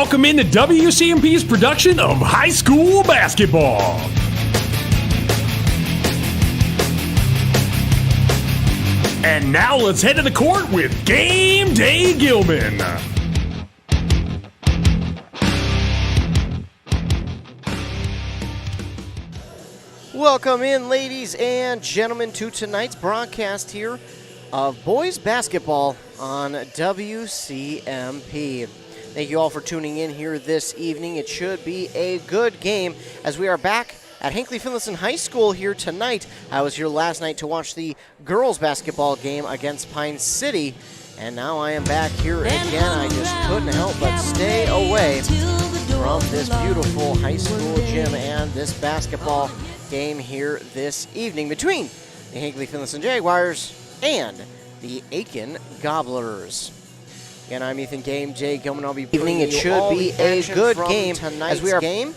Welcome into WCMP's production of high school basketball. And now let's head to the court with Game Day Gilman. Welcome in, ladies and gentlemen, to tonight's broadcast here of boys basketball on WCMP. Thank you all for tuning in here this evening. It should be a good game as we are back at Hinckley-Finlayson High School here tonight. I was here last night to watch the girls basketball game against Pine City, and now I am back here again. I just couldn't help but stay away from this beautiful high school gym and this basketball game here this evening between the Hinckley-Finlayson Jaguars and the Aitkin Gobblers. Again, I'm Ethan Game J. Gilman. I'll be bringing it should be a good game as we are game.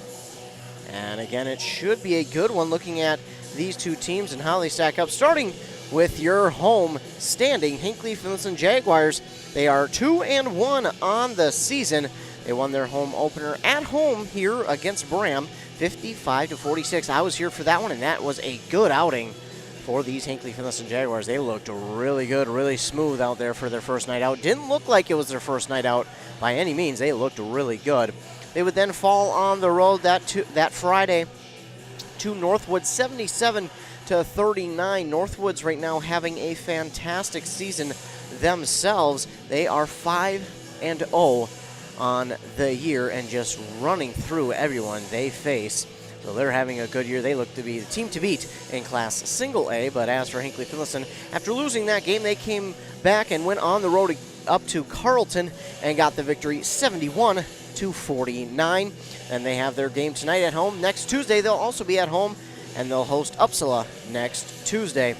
And again, it should be a good one looking at these two teams and how they stack up. Starting with your home standing Hinckley-Finlayson Jaguars. They are 2-1 on the season. They won their home opener at home here against Bram, 55-46. I was here for that one, and that was a good outing for these Hinckley-Finlayson Jaguars. They looked really good, really smooth out there for their first night out. Didn't look like it was their first night out by any means. They looked really good. They would then fall on the road that Friday to Northwood, 77-39. Northwood's right now having a fantastic season themselves. They are 5-0 on the year and just running through everyone they face. So they're having a good year. They look to be the team to beat in Class Single A. But as for Hinckley-Finlayson, after losing that game, they came back and went on the road up to Carlton and got the victory 71-49. And they have their game tonight at home. Next Tuesday, they'll also be at home, and they'll host Uppsala next Tuesday.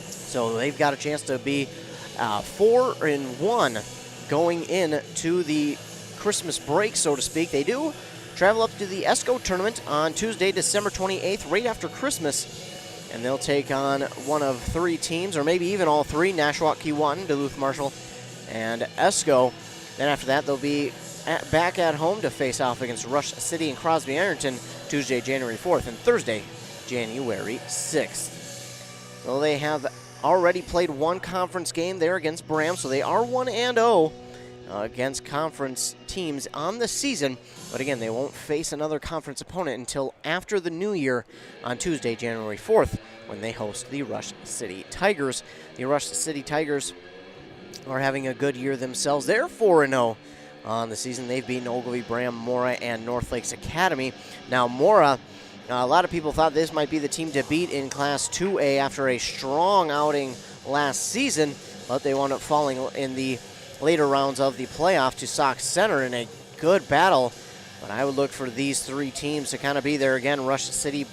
So they've got a chance to be 4-1 going into the Christmas break, so to speak. They do travel up to the ESCO tournament on Tuesday, December 28th, right after Christmas. And they'll take on one of three teams, or maybe even all three, Nashwauk, Keewatin, Duluth Marshall, and ESCO. Then after that, they'll be back at home to face off against Rush City and Crosby Ironton Tuesday, January 4th, and Thursday, January 6th. So they have already played one conference game there against Bram, so they are 1-0 against conference teams on the season. But again, they won't face another conference opponent until after the new year on Tuesday, January 4th, when they host the Rush City Tigers. The Rush City Tigers are having a good year themselves. They're 4-0 on the season. They've beaten Ogilvie, Bram, Mora, and North Lakes Academy. Now, Mora, a lot of people thought this might be the team to beat in Class 2A after a strong outing last season, but they wound up falling in the later rounds of the playoff to Sauk Center in a good battle. But I would look for these three teams to kind of be there again. Rush City,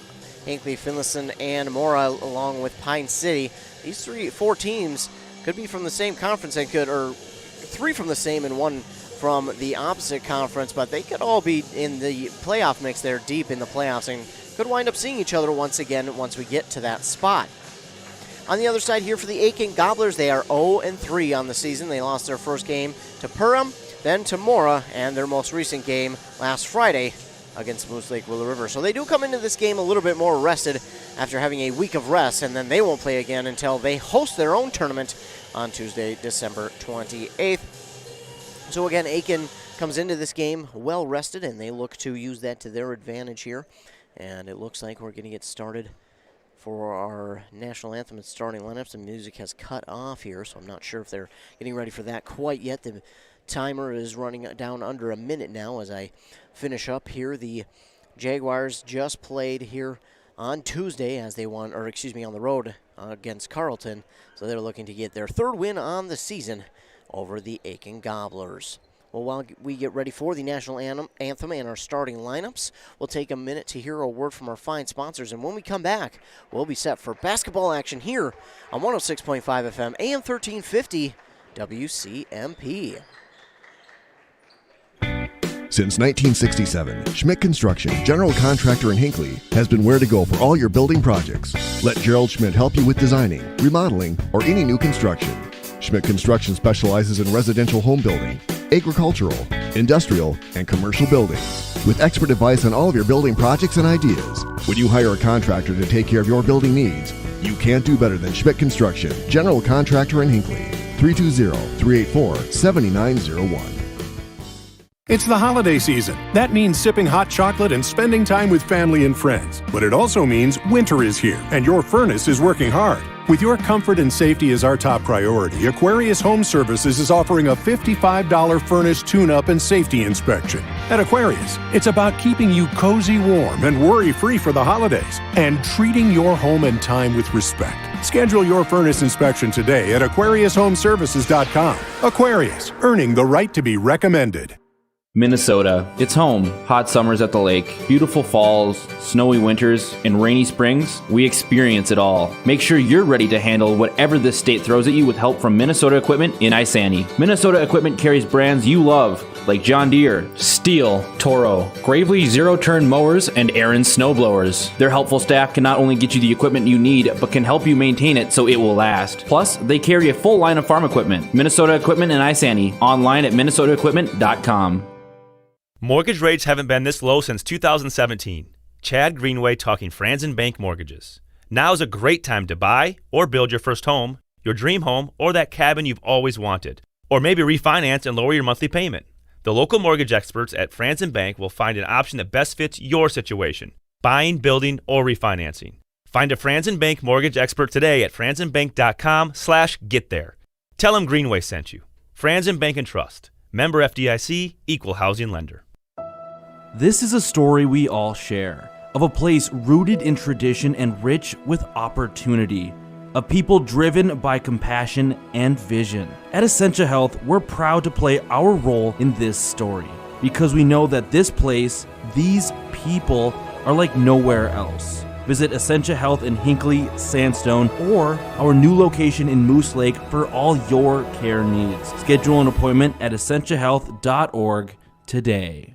Hinckley-Finlayson, and Mora, along with Pine City. These four teams could be from the same conference and three from the same and one from the opposite conference, but they could all be in the playoff mix there, deep in the playoffs, and could wind up seeing each other once again once we get to that spot. On the other side here for the Aitkin Gobblers, they are 0-3 on the season. They lost their first game to Perham, then to Mora, and their most recent game last Friday against Moose Lake Willow River. So they do come into this game a little bit more rested after having a week of rest, and then they won't play again until they host their own tournament on Tuesday, December 28th. So again, Aitkin comes into this game well rested, and they look to use that to their advantage here. And it looks like we're going to get started for our national anthem and starting lineups. The music has cut off here, so I'm not sure if they're getting ready for that quite yet. The timer is running down under a minute now as I finish up here. The Jaguars just played here on Tuesday as they won, on the road against Carlton. So they're looking to get their third win on the season over the Aitkin Gobblers. Well, while we get ready for the national anthem and our starting lineups, we'll take a minute to hear a word from our fine sponsors. And when we come back, we'll be set for basketball action here on 106.5 FM, AM 1350, WCMP. Since 1967, Schmidt Construction, general contractor in Hinckley, has been where to go for all your building projects. Let Gerald Schmidt help you with designing, remodeling, or any new construction. Schmidt Construction specializes in residential home building, agricultural, industrial, and commercial buildings. With expert advice on all of your building projects and ideas, when you hire a contractor to take care of your building needs, you can't do better than Schmidt Construction, general contractor in Hinckley. 320-384-7901. It's the holiday season. That means sipping hot chocolate and spending time with family and friends. But it also means winter is here, and your furnace is working hard. With your comfort and safety as our top priority, Aquarius Home Services is offering a $55 furnace tune-up and safety inspection. At Aquarius, it's about keeping you cozy warm and worry-free for the holidays, and treating your home and time with respect. Schedule your furnace inspection today at AquariusHomeservices.com. Aquarius, earning the right to be recommended. Minnesota. It's home. Hot summers at the lake, beautiful falls, snowy winters, and rainy springs. We experience it all. Make sure you're ready to handle whatever this state throws at you with help from Minnesota Equipment in Isani. Minnesota Equipment carries brands you love, like John Deere, Steel, Toro, Gravely zero-turn mowers, and Aaron snowblowers. Their helpful staff can not only get you the equipment you need, but can help you maintain it so it will last. Plus, they carry a full line of farm equipment. Minnesota Equipment in Isani. Online at minnesotaequipment.com. Mortgage rates haven't been this low since 2017. Chad Greenway talking Franzen Bank Mortgages. Now is a great time to buy or build your first home, your dream home, or that cabin you've always wanted. Or maybe refinance and lower your monthly payment. The local mortgage experts at Franzen Bank will find an option that best fits your situation. Buying, building, or refinancing. Find a Franzen Bank mortgage expert today at franzenbank.com/getthere. Tell them Greenway sent you. Franzen Bank and Trust. Member FDIC, Equal Housing Lender. This is a story we all share, of a place rooted in tradition and rich with opportunity, of people driven by compassion and vision. At Essentia Health, we're proud to play our role in this story, because we know that this place, these people, are like nowhere else. Visit Essentia Health in Hinckley, Sandstone, or our new location in Moose Lake for all your care needs. Schedule an appointment at essentiahealth.org today.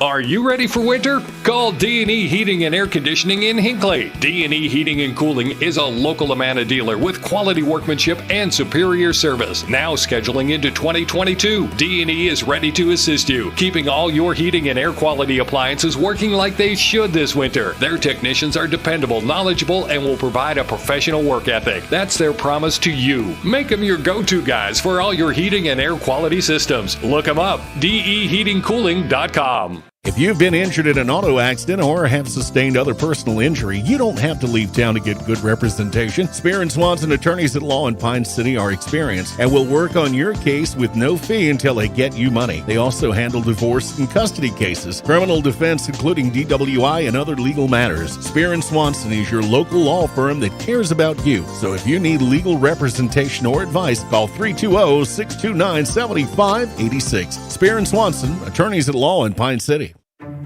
Are you ready for winter? Call D&E Heating and Air Conditioning in Hinckley. D&E Heating and Cooling is a local Amana dealer with quality workmanship and superior service. Now scheduling into 2022, D&E is ready to assist you, keeping all your heating and air quality appliances working like they should this winter. Their technicians are dependable, knowledgeable, and will provide a professional work ethic. That's their promise to you. Make them your go-to guys for all your heating and air quality systems. Look them up, deheatingcooling.com. If you've been injured in an auto accident or have sustained other personal injury, you don't have to leave town to get good representation. Spear & Swanson attorneys at law in Pine City are experienced and will work on your case with no fee until they get you money. They also handle divorce and custody cases, criminal defense, including DWI and other legal matters. Spear & Swanson is your local law firm that cares about you. So if you need legal representation or advice, call 320-629-7586. Spear & Swanson, attorneys at law in Pine City.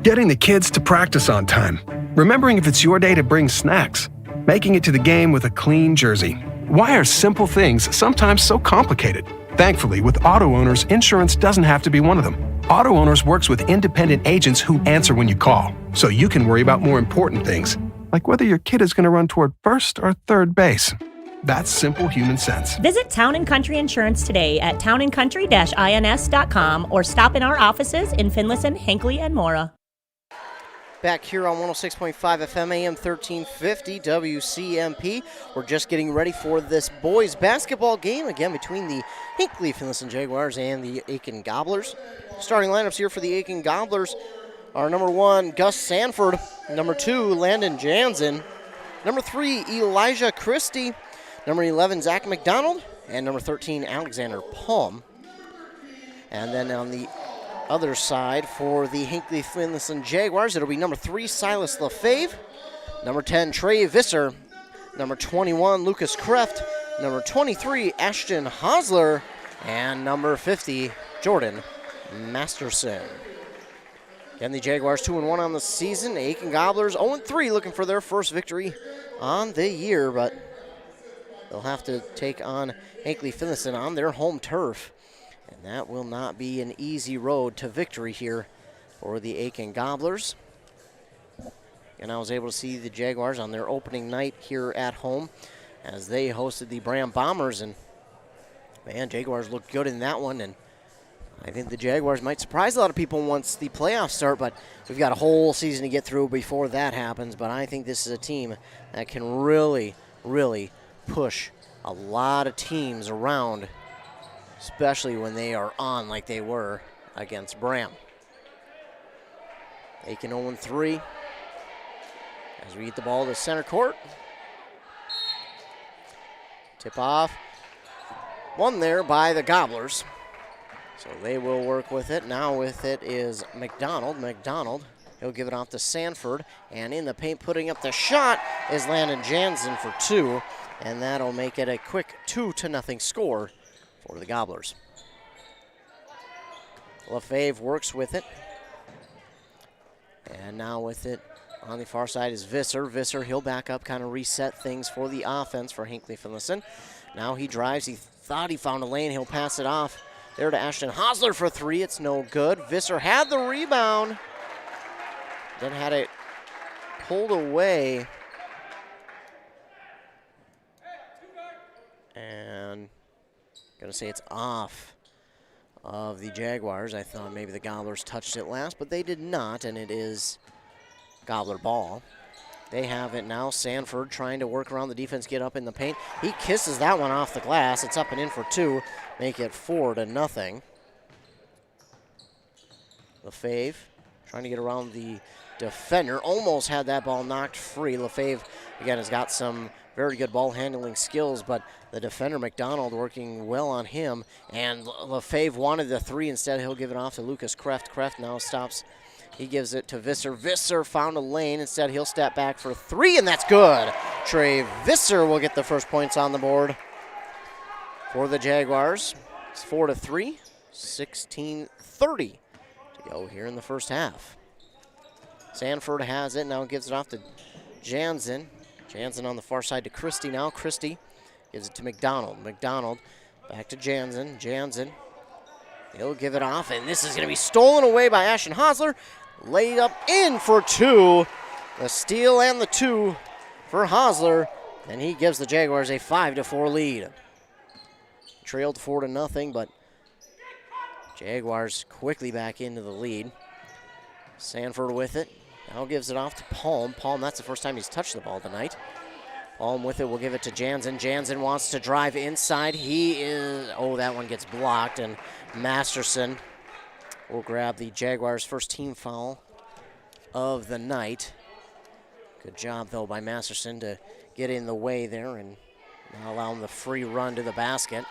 Getting the kids to practice on time. Remembering if it's your day to bring snacks. Making it to the game with a clean jersey. Why are simple things sometimes so complicated? Thankfully, with Auto Owners, insurance doesn't have to be one of them. Auto Owners works with independent agents who answer when you call, so you can worry about more important things, like whether your kid is going to run toward first or third base. That's simple human sense. Visit Town & Country Insurance today at townandcountry-ins.com or stop in our offices in Finlayson, Hinckley, and Mora. Back here on 106.5 FM AM 1350 WCMP. We're just getting ready for this boys basketball game, again between the Hinckley-Finlayson Jaguars and the Aitkin Gobblers. Starting lineups here for the Aitkin Gobblers are number 1, Gus Sanford, number 2, Landon Jansen, number 3, Elijah Christie, number 11, Zach McDonald, and number 13, Alexander Palm. And then on the other side for the Hinckley-Finlayson Jaguars, it'll be number 3, Silas LaFave, number 10, Trey Visser, number 21, Lucas Kreft, number 23, Ashton Hosler, and number 50, Jordan Masterson. Again, the Jaguars 2-1 on the season. Aitkin Gobblers 0-3, looking for their first victory on the year, but they'll have to take on Hinckley-Finlayson on their home turf. And that will not be an easy road to victory here for the Aitkin Gobblers. And I was able to see the Jaguars on their opening night here at home as they hosted the Bram Bombers. And, man, Jaguars looked good in that one. And I think the Jaguars might surprise a lot of people once the playoffs start, but we've got a whole season to get through before that happens. But I think this is a team that can really, really push a lot of teams around, especially when they are on like they were against Bram. Aitkin 0-3 as we get the ball to center court. Tip off. Won there by the Gobblers. So they will work with it. Now with it is McDonald. He'll give it off to Sanford. And in the paint, putting up the shot is Landon Jansen for 2. And that'll make it a quick 2-0 score for the Gobblers. LaFave works with it. And now with it on the far side is Visser. Visser, he'll back up, kind of reset things for the offense for Hinckley-Finlayson. Now he drives. He thought he found a lane. He'll pass it off there to Ashton Hosler for 3. It's no good. Visser had the rebound, then had it pulled away. And going to say it's off of the Jaguars. I thought maybe the Gobblers touched it last, but they did not, and it is Gobbler ball. They have it now. Sanford trying to work around the defense, get up in the paint. He kisses that one off the glass. It's up and in for 2. Make it 4-0. LaFave trying to get around the defender. Almost had that ball knocked free. LaFave, again, has got some very good ball handling skills, but the defender, McDonald, working well on him. And LaFave wanted the 3. Instead, he'll give it off to Lucas Kreft. Kreft now stops. He gives it to Visser. Visser found a lane. Instead, he'll step back for 3, and that's good. Trey Visser will get the first points on the board for the Jaguars. It's 4-3, 16:30 to go here in the first half. Sanford has it, now gives it off to Jansen. Jansen on the far side to Christie now. Christie gives it to McDonald. McDonald back to Jansen. Jansen, he'll give it off, and this is going to be stolen away by Ashton Hosler. Laid up in for 2. The steal and the 2 for Hosler, and he gives the Jaguars a 5-4 lead. Trailed 4-0, but Jaguars quickly back into the lead. Sanford with it. Now gives it off to Palm. Palm, that's the first time he's touched the ball tonight. Palm with it, will give it to Jansen. Jansen wants to drive inside. That one gets blocked, and Masterson will grab the Jaguars' first team foul of the night. Good job, though, by Masterson to get in the way there and not allow him the free run to the basket.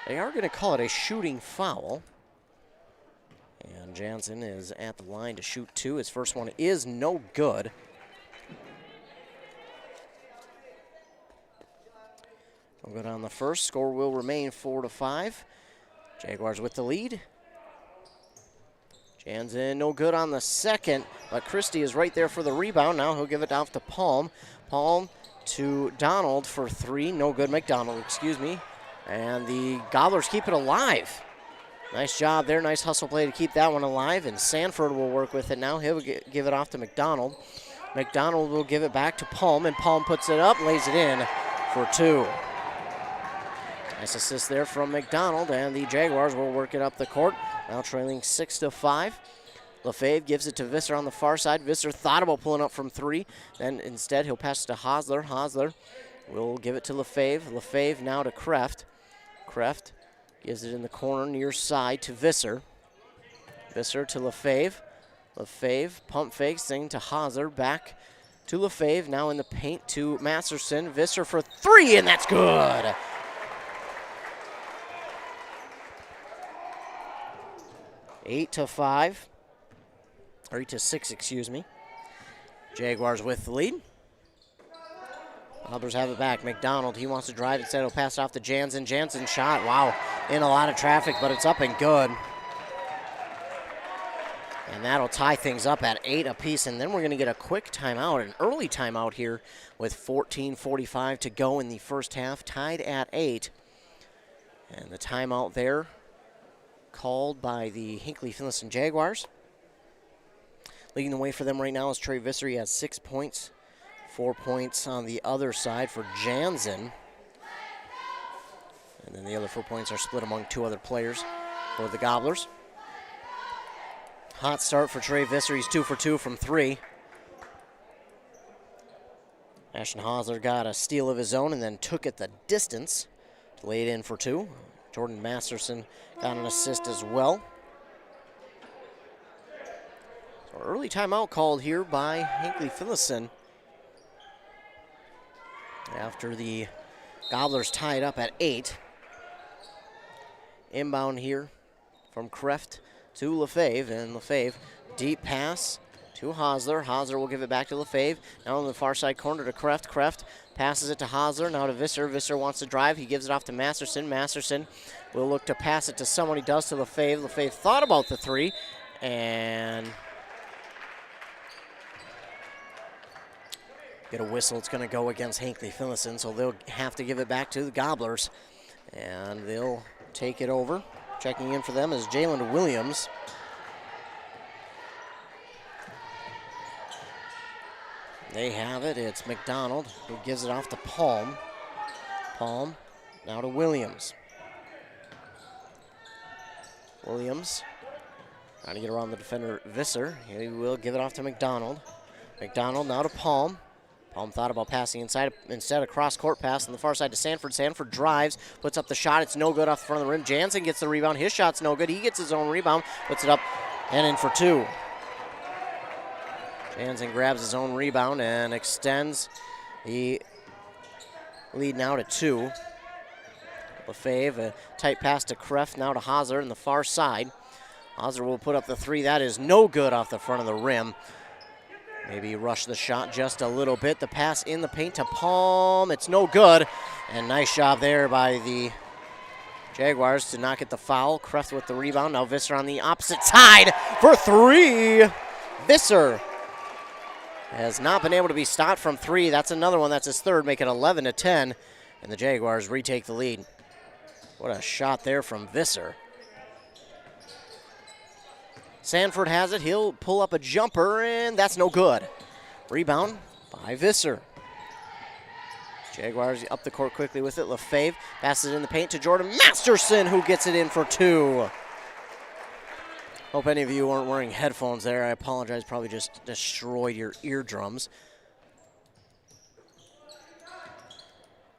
They are going to call it a shooting foul. And Jansen is at the line to shoot 2. His first one is no good. We'll go down the first. Score will remain 4-5. Jaguars with the lead. Jansen no good on the second, but Christie is right there for the rebound. Now he'll give it off to Palm. Palm to Donald for 3. No good. McDonald, excuse me. And the Gobblers keep it alive. Nice job there. Nice hustle play to keep that one alive. And Sanford will work with it now. He'll give it off to McDonald. McDonald will give it back to Palm, and Palm puts it up, lays it in for 2. Nice assist there from McDonald, and the Jaguars will work it up the court. Now trailing 6-5. LaFave gives it to Visser on the far side. Visser thought about pulling up from 3. Then instead he'll pass it to Hosler. Hosler will give it to LaFave. LaFave now to Kreft. Kreft gives it in the corner near side to Visser. Visser to LaFave. LaFave pump fakes, thing to Hosler. Back to LaFave. Now in the paint to Masterson. Visser for 3, and that's good. Eight to 6, excuse me. Jaguars with the lead. Gobblers have it back. McDonald, he wants to drive. Instead, he'll pass it off to Jansen. Jansen shot, wow, in a lot of traffic, but it's up and good. And that'll tie things up at 8 apiece, and then we're going to get a quick timeout, an early timeout here with 14:45 to go in the first half, tied at 8. And the timeout there called by the Hinckley-Finlayson Jaguars. Leading the way for them right now is Trey Visser. He has 6 points. 4 points on the other side for Jansen. And then the other 4 points are split among 2 other players for the Gobblers. Hot start for Trey Visser. He's 2 for 2 from 3. Ashton Hosler got a steal of his own and then took it the distance to lay it in for 2. Jordan Masterson got an assist as well. So early timeout called here by Hinckley-Finlayson after the Gobblers tied up at 8. Inbound here from Kreft to Lefebvre, and Lefebvre, deep pass to Hosler. Hosler will give it back to Lefebvre. Now on the far side corner to Kreft. Kreft passes it to Hosler, now to Visser. Visser wants to drive. He gives it off to Masterson. Masterson will look to pass it to someone. He does to Lefebvre. Lefebvre thought about the 3, and get a whistle. It's going to go against Hinckley-Finlayson, so they'll have to give it back to the Gobblers, and they'll take it over. Checking in for them is Jalen Williams. They have it. It's McDonald who gives it off to Palm. Palm now to Williams. Williams trying to get around the defender Visser. He will give it off to McDonald. McDonald now to Palm. Palm thought about passing inside, instead a cross-court pass on the far side to Sanford. Sanford drives, puts up the shot. It's no good off the front of the rim. Jansen gets the rebound. His shot's no good. He gets his own rebound, puts it up and in for 2. Jansen grabs his own rebound and extends the lead now to 2. Lefebvre, a tight pass to Kreft, now to Hosler in the far side. Hosler will put up the 3. That is no good off the front of the rim. Maybe rush the shot just a little bit. The pass in the paint to Palm. It's no good. And nice job there by the Jaguars to not get the foul. Kreft with the rebound. Now Visser on the opposite side for 3. Visser has not been able to be stopped from 3. That's another one. That's his 3rd. Make it 11-10. And the Jaguars retake the lead. What a shot there from Visser. Sanford has it. He'll pull up a jumper, and that's no good. Rebound by Visser. Jaguars up the court quickly with it. Lefebvre passes it in the paint to Jordan Masterson, who gets it in for 2. Hope any of you weren't wearing headphones there. I apologize. Probably just destroyed your eardrums.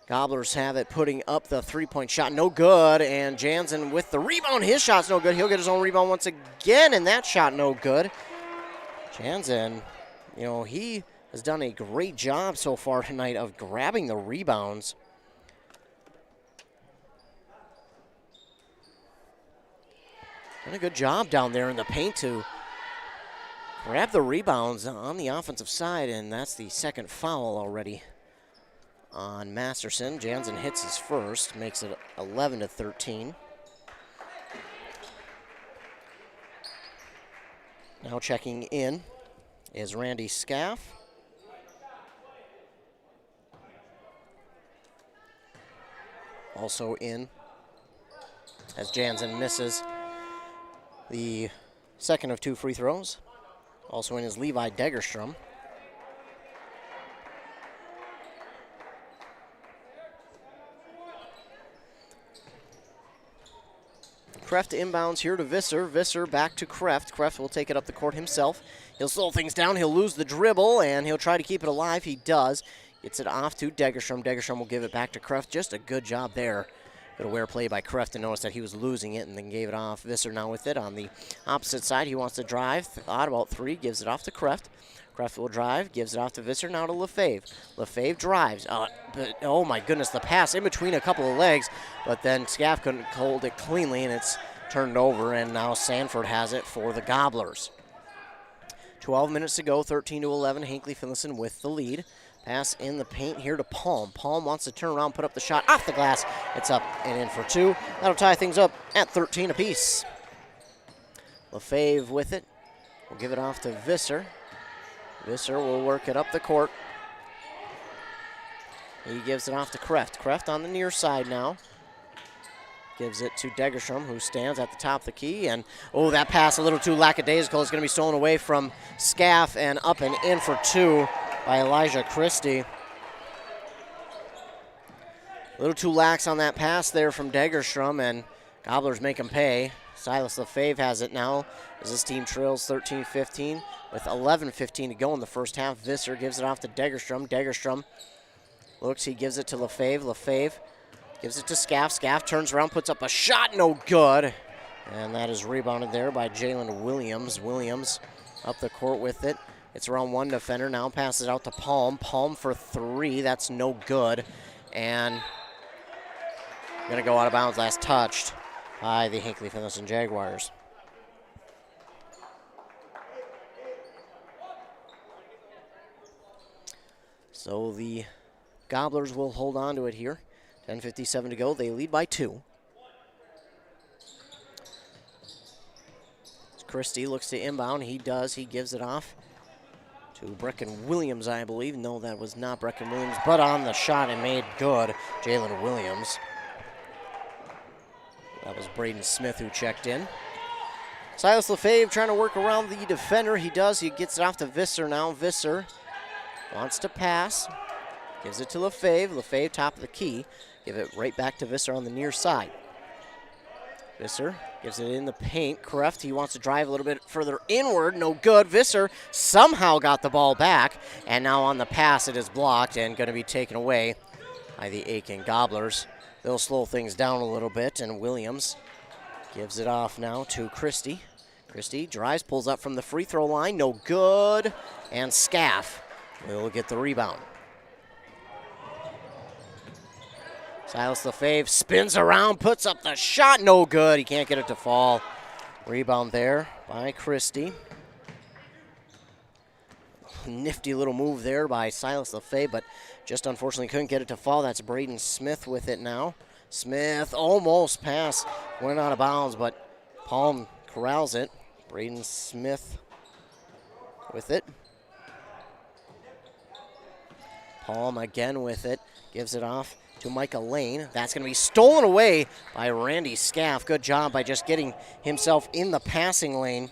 Gobblers have it, putting up the 3-point shot. No good, and Jansen with the rebound. His shot's no good. He'll get his own rebound once again, and that shot no good. Jansen, he has done a great job so far tonight of grabbing the rebounds. Done a good job down there in the paint to grab the rebounds on the offensive side, and that's the 2nd foul already on Masterson. Jansen hits his first, makes it 11-13. Now checking in is Randy Scaff. Also in as Jansen misses the 2nd of 2 free throws. Also in is Levi Degerstrom. Kreft inbounds here to Visser. Visser back to Kreft. Kreft will take it up the court himself. He'll slow things down. He'll lose the dribble, and he'll try to keep it alive. He does. Gets it off to Degerstrom. Degerstrom will give it back to Kreft. Just a good job there. Good aware play by Kreft to notice that he was losing it and then gave it off. Visser now with it on the opposite side. He wants to drive. Thought about 3. Gives it off to Kreft. Kreft will drive. Gives it off to Visser. Now to Lefebvre. Lefebvre drives. But oh my goodness, the pass in between a couple of legs. But then Scaff couldn't hold it cleanly, and it's turned over, and now Sanford has it for the Gobblers. 12 minutes to go, 13-11. Hinckley-Finlayson with the lead. Pass in the paint here to Palm. Palm wants to turn around, put up the shot off the glass. It's up and in for 2. That'll tie things up at 13 apiece. Lefebvre with it. We'll give it off to Visser. Visser will work it up the court. He gives it off to Kreft. Kreft on the near side now. Gives it to Degerstrom, who stands at the top of the key. And, that pass a little too lackadaisical. It's going to be stolen away from Scaff and up and in for 2 by Elijah Christie. A little too lax on that pass there from Degerstrom, and Gobblers make him pay. Silas Lefebvre has it now as this team trails 13-15 with 11:15 to go in the first half. Visser gives it off to Degerstrom. Degerstrom looks, he gives it to Lefebvre. Lefebvre gives it to Scaff. Scaff turns around, puts up a shot, no good. And that is rebounded there by Jalen Williams. Williams up the court with it. It's around one defender, now passes out to Palm. Palm for three, that's no good. And gonna go out of bounds, last touched by the Hinckley-Finlayson Jaguars. So the Gobblers will hold on to it here. 10:57 to go, they lead by 2. Christie looks to inbound, he does, he gives it off to Brecken Williams, I believe. No, that was not Brecken Williams, but on the shot and made good, Jalen Williams. That was Braden Smith who checked in. Silas Lefebvre trying to work around the defender. He does. He gets it off to Visser now. Visser wants to pass. Gives it to Lefebvre. Lefebvre top of the key. Give it right back to Visser on the near side. Visser gives it in the paint. Kreft, he wants to drive a little bit further inward. No good. Visser somehow got the ball back. And now on the pass it is blocked and going to be taken away by the Aitkin Gobblers. They'll slow things down a little bit, and Williams gives it off now to Christie. Christie drives, pulls up from the free throw line, no good, and Scaff will get the rebound. Silas Lefebvre spins around, puts up the shot, no good. He can't get it to fall. Rebound there by Christie. Nifty little move there by Silas Lefebvre, but just unfortunately couldn't get it to fall. That's Braden Smith with it now. Smith almost passed, went out of bounds, but Palm corrals it. Braden Smith with it. Palm again with it, gives it off to Micah Lane. That's going to be stolen away by Randy Scaff. Good job by just getting himself in the passing lane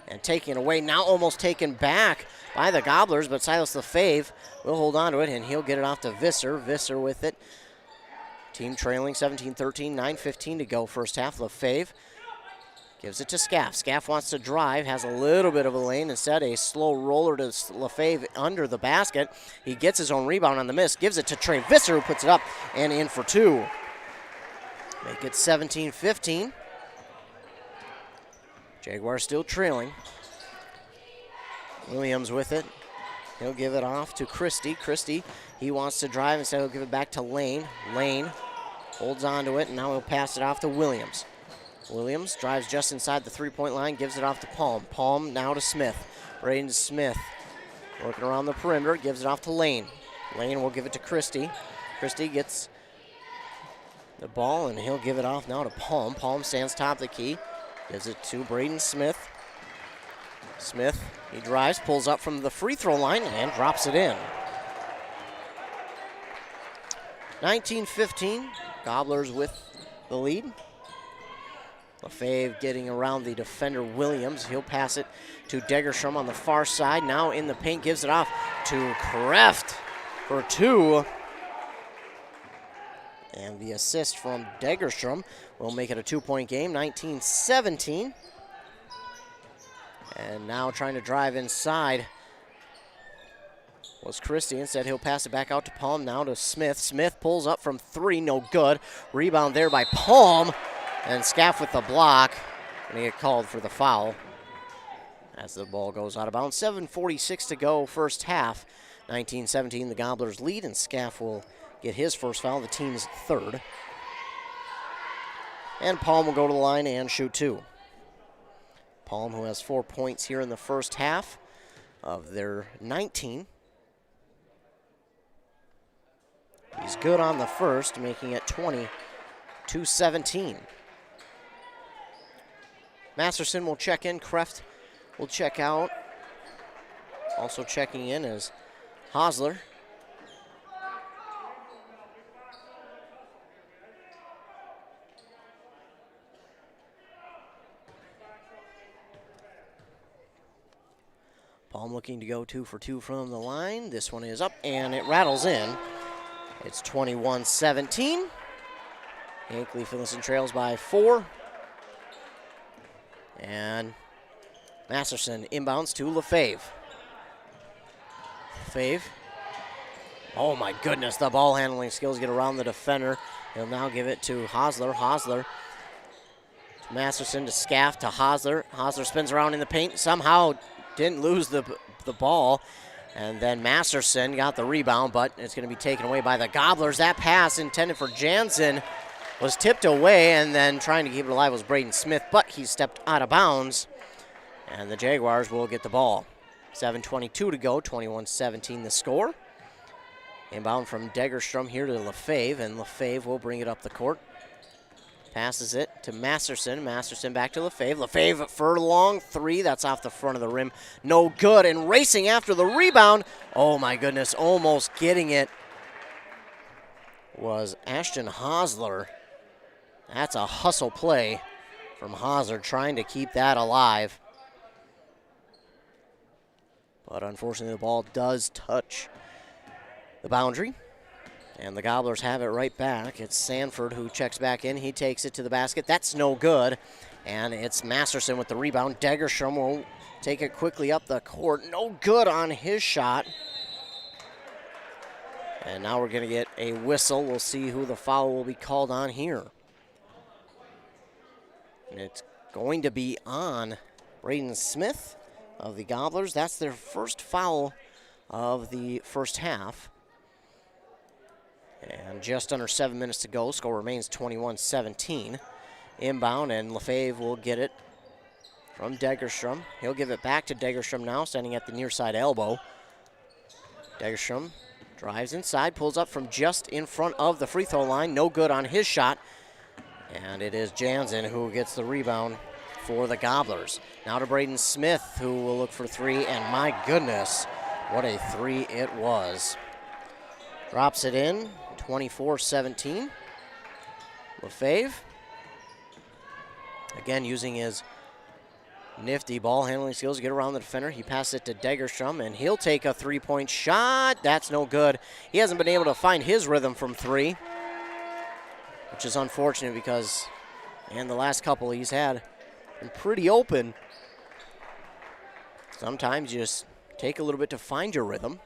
and taking it away. Now almost taken back by the Gobblers, but Silas Lefebvre will hold on to it, and he'll get it off to Visser. Visser with it. Team trailing 17-13, 9:15 to go first half. Lefebvre gives it to Scaff. Scaff wants to drive, has a little bit of a lane. Instead, a slow roller to Lefebvre under the basket. He gets his own rebound on the miss, gives it to Trey Visser, who puts it up and in for 2. Make it 17-15. Jaguars still trailing. Williams with it. He'll give it off to Christie. Christie, he wants to drive. Instead, he'll give it back to Lane. Lane holds on to it, and now he'll pass it off to Williams. Williams drives just inside the three-point line, gives it off to Palm. Palm now to Smith. Braden Smith working around the perimeter, gives it off to Lane. Lane will give it to Christie. Christie gets the ball, and he'll give it off now to Palm. Palm stands top of the key, gives it to Braden Smith. Smith, he drives, pulls up from the free throw line, and drops it in. 19-15, Gobblers with the lead. Lefebvre getting around the defender Williams. He'll pass it to Degerstrom on the far side. Now in the paint, gives it off to Kreft for 2. And the assist from Degerstrom will make it a 2-point game, 19-17. And now trying to drive inside was Christie. Instead, he'll pass it back out to Palm, now to Smith. Smith pulls up from 3, no good. Rebound there by Palm. And Scaff with the block, and he get called for the foul as the ball goes out of bounds. 7:46 to go first half. 19-17, the Gobblers lead, and Scaff will get his first foul, the team's 3rd. And Palm will go to the line and shoot 2. Palm, who has 4 points here in the first half of their 19. He's good on the first, making it 20-17. Masterson will check in. Kreft will check out. Also checking in is Hosler. Palm looking to go 2 for 2 from the line. This one is up, and it rattles in. It's 21-17. Hinckley-Finlayson trails by 4. And Masterson inbounds to Lefebvre. Lefebvre. Oh my goodness, the ball handling skills get around the defender. He'll now give it to Hosler. Hosler to Masterson to Scaff to Hosler. Hosler spins around in the paint. Somehow didn't lose the ball. And then Masterson got the rebound, but it's going to be taken away by the Gobblers. That pass intended for Jansen was tipped away, and then trying to keep it alive was Braden Smith, but he stepped out of bounds. And the Jaguars will get the ball. 7:22 to go, 21-17 the score. Inbound from Degerstrom here to Lefebvre, and Lefebvre will bring it up the court. Passes it to Masterson. Masterson back to Lefebvre. Lefebvre for a long three. That's off the front of the rim. No good. And racing after the rebound. Oh, my goodness. Almost getting it was Ashton Hosler. That's a hustle play from Hosler, trying to keep that alive. But unfortunately, the ball does touch the boundary. And the Gobblers have it right back. It's Sanford who checks back in. He takes it to the basket. That's no good. And it's Masterson with the rebound. Degerstrom will take it quickly up the court. No good on his shot. And now we're going to get a whistle. We'll see who the foul will be called on here. And it's going to be on Braden Smith of the Gobblers. That's their first foul of the first half. And just under 7 minutes to go. Score remains 21-17. Inbound, and Lefebvre will get it from Degerstrom. He'll give it back to Degerstrom now, standing at the near side elbow. Degerstrom drives inside, pulls up from just in front of the free throw line. No good on his shot. And it is Jansen who gets the rebound for the Gobblers. Now to Braden Smith, who will look for three, and my goodness, what a three it was. Drops it in, 24-17. Lefebvre, again using his nifty ball handling skills to get around the defender. He passes it to Degerstrom, and he'll take a three-point shot. That's no good. He hasn't been able to find his rhythm from three, which is unfortunate because in the last couple he's had been pretty open. Sometimes you just take a little bit to find your rhythm.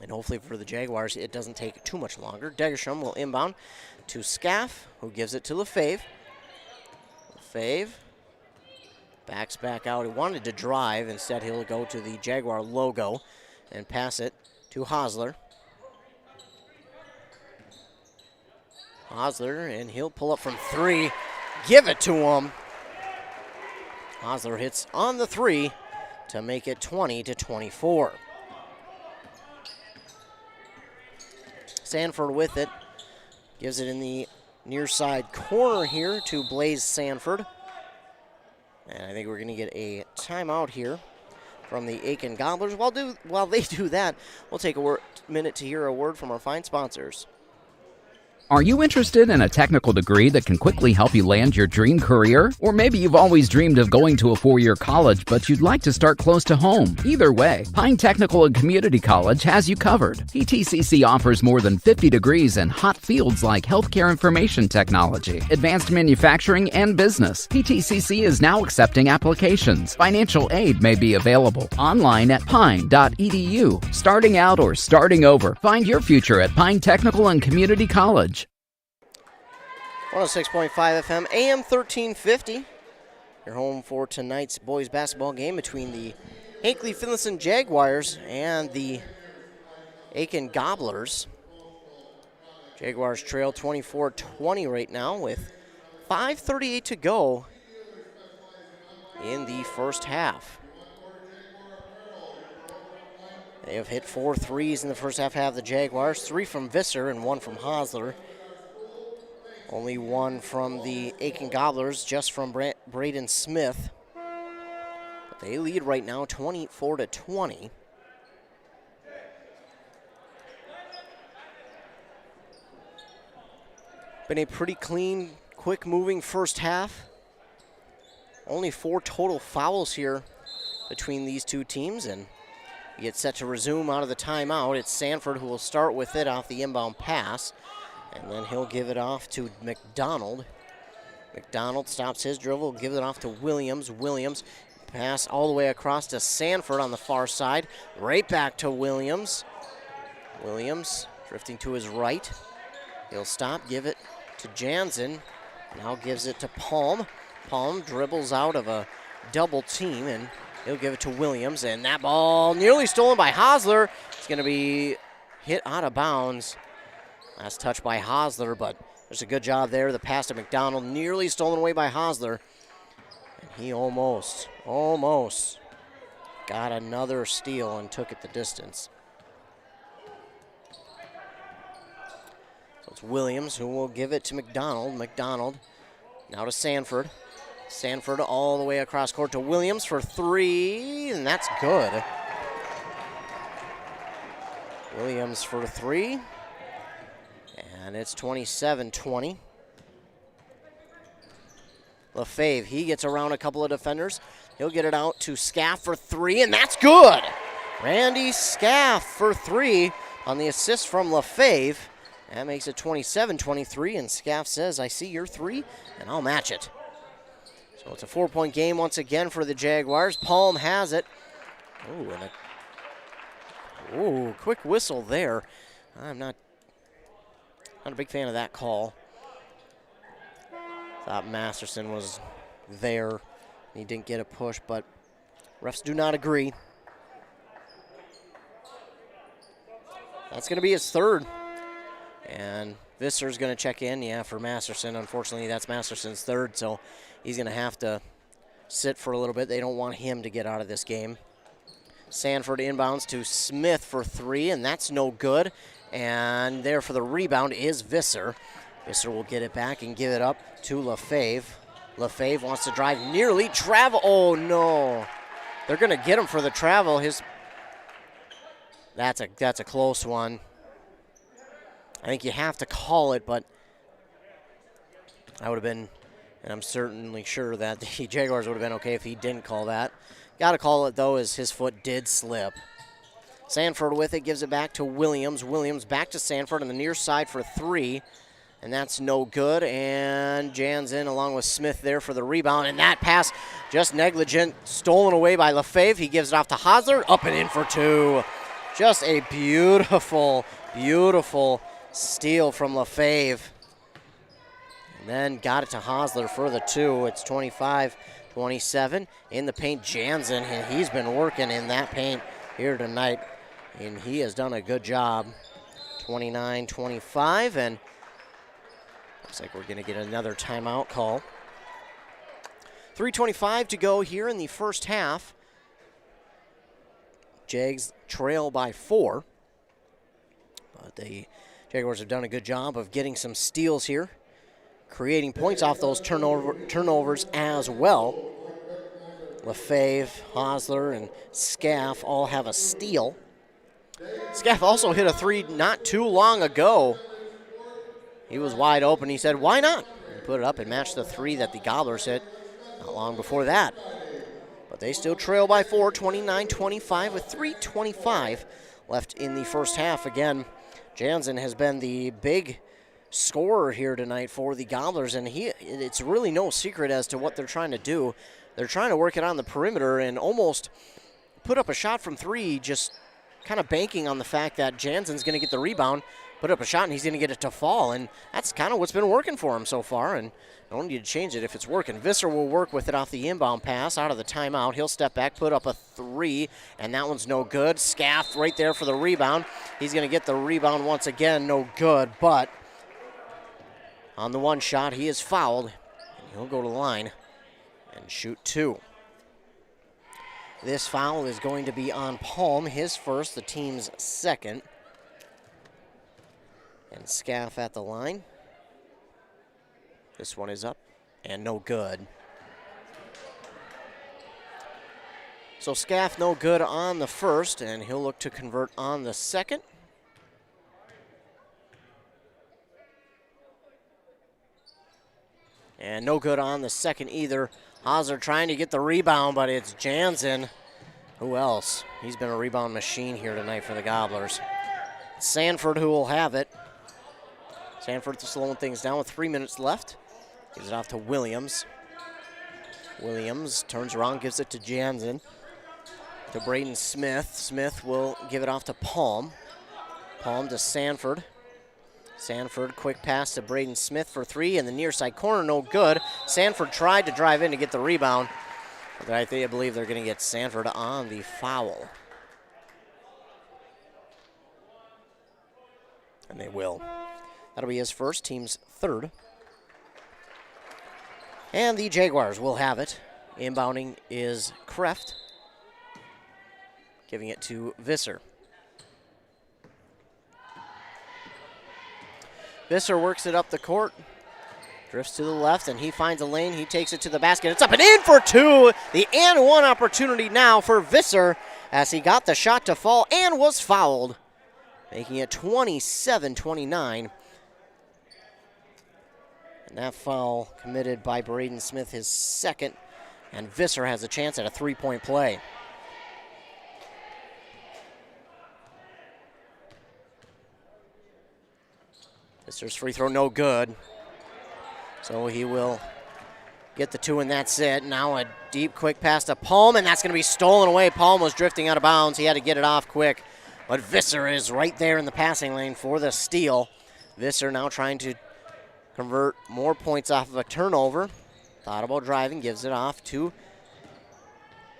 And hopefully for the Jaguars, it doesn't take too much longer. Degerstrom will inbound to Scaff, who gives it to Lefebvre. Lefebvre backs back out. He wanted to drive. Instead, he'll go to the Jaguar logo and pass it to Hosler. Hosler, and he'll pull up from three. Give it to him. Hosler hits on the three to make it 20-24. Sanford with it. Gives it in the near side corner here to Blaze Sanford. And I think we're going to get a timeout here from the Aitkin Gobblers. While they do that, we'll take a minute to hear a word from our fine sponsors. Are you interested in a technical degree that can quickly help you land your dream career? Or maybe you've always dreamed of going to a four-year college, but you'd like to start close to home. Either way, Pine Technical and Community College has you covered. PTCC offers more than 50 degrees in hot fields like healthcare information technology, advanced manufacturing, and business. PTCC is now accepting applications. Financial aid may be available. Online at pine.edu. Starting out or starting over, find your future at Pine Technical and Community College. 106.5 FM, AM 1350. Your home for tonight's boys basketball game between the Hinckley-Finlayson Jaguars and the Aitkin Gobblers. Jaguars trail 24-20 right now with 5:38 to go in the first half. They have hit 4 threes in the first half the Jaguars, 3 from Visser and 1 from Hosler. Only 1 from the Aitkin Gobblers, just from Braden Smith. But they lead right now 24-20. Been a pretty clean, quick-moving first half. Only 4 total fouls here between these two teams, and we get set to resume out of the timeout. It's Sanford who will start with it off the inbound pass. And then he'll give it off to McDonald. McDonald stops his dribble, gives it off to Williams. Williams pass all the way across to Sanford on the far side. Right back to Williams. Williams drifting to his right. He'll stop, give it to Jansen. Now gives it to Palm. Palm dribbles out of a double team, and he'll give it to Williams. And that ball nearly stolen by Hosler. It's going to be hit out of bounds. Last touch by Hosler, but there's a good job there. The pass to McDonald, nearly stolen away by Hosler. And he almost got another steal and took it the distance. So it's Williams who will give it to McDonald. McDonald now to Sanford. Sanford all the way across court to Williams for three, and that's good. Williams for three. And it's 27-20. Lefebvre, he gets around a couple of defenders. He'll get it out to Scaff for three, and that's good. Randy Scaff for three on the assist from Lefebvre. That makes it 27-23, and Scaff says, I see your three, and I'll match it. So it's a 4-point game once again for the Jaguars. Palm has it. Ooh, quick whistle there. I'm not a big fan of that call. Thought Masterson was there. He didn't get a push, but refs do not agree. That's going to be his third. And Visser's going to check in, for Masterson. Unfortunately, that's Masterson's third, so he's going to have to sit for a little bit. They don't want him to get out of this game. Sanford inbounds to Smith for three, and that's no good. And there for the rebound is Visser. Visser will get it back and give it up to Lefebvre. Lefebvre wants to drive, nearly travel. Oh, no. They're going to get him for the travel. That's a close one. I think you have to call it, but I would have been, and I'm certainly sure that the Jaguars would have been okay if he didn't call that. Got to call it, though, as his foot did slip. Sanford with it, gives it back to Williams. Williams back to Sanford on the near side for three, and that's no good. And Jansen along with Smith there for the rebound, and that pass just negligent, stolen away by Lefebvre. He gives it off to Hosler, up and in for two. Just a beautiful, beautiful steal from Lefebvre. And then got it to Hosler for the two. It's 25-27 in the paint. Jansen, and he's been working in that paint here tonight, and he has done a good job. 29-25, and looks like we're going to get another timeout call. 3:25 to go here in the first half. Jags trail by 4, but the Jaguars have done a good job of getting some steals here, creating points off those turnovers as well. Lefebvre, Hosler, and Scaff all have a steal. Scaff also hit a three not too long ago. He was wide open. He said, why not? He put it up and matched the three that the Gobblers hit not long before that. But they still trail by 4, 29-25 with 3:25 left in the first half. Again, Jansen has been the big scorer here tonight for the Gobblers, and it's really no secret as to what they're trying to do. They're trying to work it on the perimeter and almost put up a shot from three, just kind of banking on the fact that Jansen's going to get the rebound, put up a shot, and he's going to get it to fall. And that's kind of what's been working for him so far, and I don't need to change it if it's working. Visser will work with it off the inbound pass out of the timeout. He'll step back, put up a three, and that one's no good. Scaff right there for the rebound. He's going to get the rebound once again, no good, but on the one shot, he is fouled, and he'll go to the line and shoot two. This foul is going to be on Palm, his first, the team's second. And Scaff at the line. This one is up and no good. So Scaff no good on the first, and he'll look to convert on the second. And no good on the second either. Hosler trying to get the rebound, but it's Jansen. Who else? He's been a rebound machine here tonight for the Gobblers. Sanford who will have it. Sanford slowing things down with 3 minutes left. Gives it off to Williams. Williams turns around, gives it to Jansen. To Braden Smith. Smith will give it off to Palm. Palm to Sanford. Sanford, quick pass to Braden Smith for three, and the near side corner, no good. Sanford tried to drive in to get the rebound, but I believe they're going to get Sanford on the foul. And they will. That'll be his first, team's third. And the Jaguars will have it. Inbounding is Kreft, giving it to Visser. Visser works it up the court, drifts to the left, and he finds a lane. He takes it to the basket. It's up and in for two. The and one opportunity now for Visser as he got the shot to fall and was fouled, making it 27-29. And that foul committed by Braden Smith, his second, and Visser has a chance at a three-point play. Visser's free throw no good. So he will get the two, and that's it. Now a deep, quick pass to Palm, and that's going to be stolen away. Palm was drifting out of bounds. He had to get it off quick. But Visser is right there in the passing lane for the steal. Visser now trying to convert more points off of a turnover. Thought about driving, gives it off to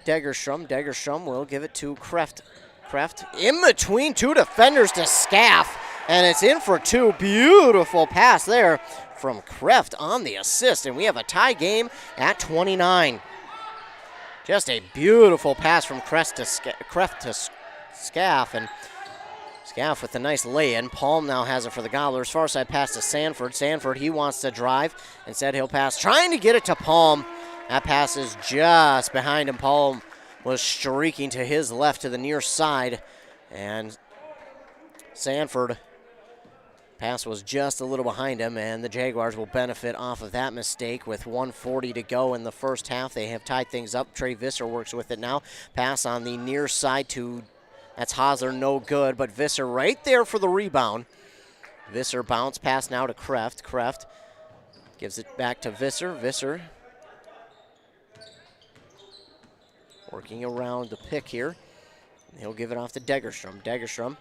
Degerstrom. Degerstrom will give it to Kreft. Kreft in between two defenders to Scaff. And it's in for two. Beautiful pass there from Kreft on the assist. And we have a tie game at 29. Just a beautiful pass from Kreft to Scaff. And Scaff with a nice lay-in. Palm now has it for the Gobblers. Far side pass to Sanford. Sanford, he wants to drive. Instead, he'll pass, trying to get it to Palm. That pass is just behind him. Palm was streaking to his left to the near side. And Sanford pass was just a little behind him, and the Jaguars will benefit off of that mistake with 1:40 to go in the first half. They have tied things up. Trey Visser works with it now. Pass on the near side to, that's Hosler, no good, but Visser right there for the rebound. Visser bounce pass now to Kreft. Kreft gives it back to Visser. Visser working around the pick here. He'll give it off to Degerstrom. Degerstrom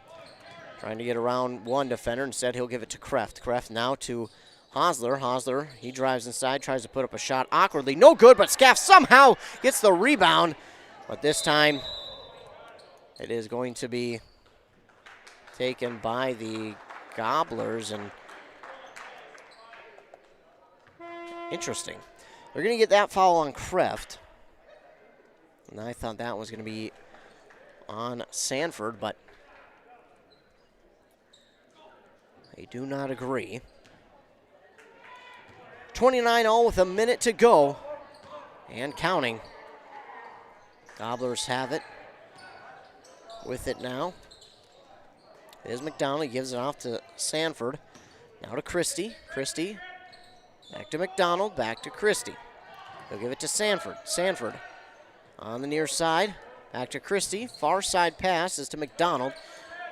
trying to get around one defender. Instead, he'll give it to Kreft. Kreft now to Hosler. Hosler, he drives inside, tries to put up a shot awkwardly. No good, but Scaff somehow gets the rebound. But this time, it is going to be taken by the Gobblers. And interesting. They're going to get that foul on Kreft. And I thought that was going to be on Sanford, but they do not agree. 29-all with a minute to go and counting. Gobblers have it with it now. There's McDonald. He gives it off to Sanford. Now to Christie. Christie back to McDonald. Back to Christie. He'll give it to Sanford. Sanford on the near side. Back to Christie. Far side pass is to McDonald.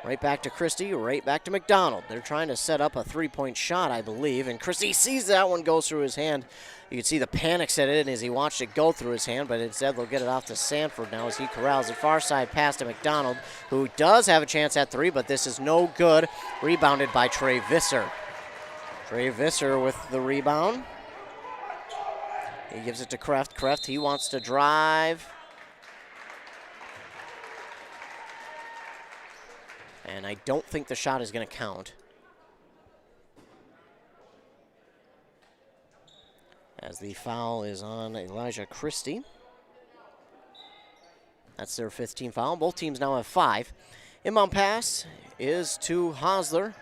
Right back to Christie, right back to McDonald. They're trying to set up a three-point shot, I believe, and Christie sees that one go through his hand. You can see the panic set in as he watched it go through his hand, but instead they'll get it off to Sanford now as he corrals it. Far side pass to McDonald, who does have a chance at three, but this is no good. Rebounded by Trey Visser. Trey Visser with the rebound. He gives it to Kreft. Kreft, he wants to drive. And I don't think the shot is going to count. As the foul is on Elijah Christie. That's their 5th team foul. Both teams now have 5. Inbound pass is to Hosler.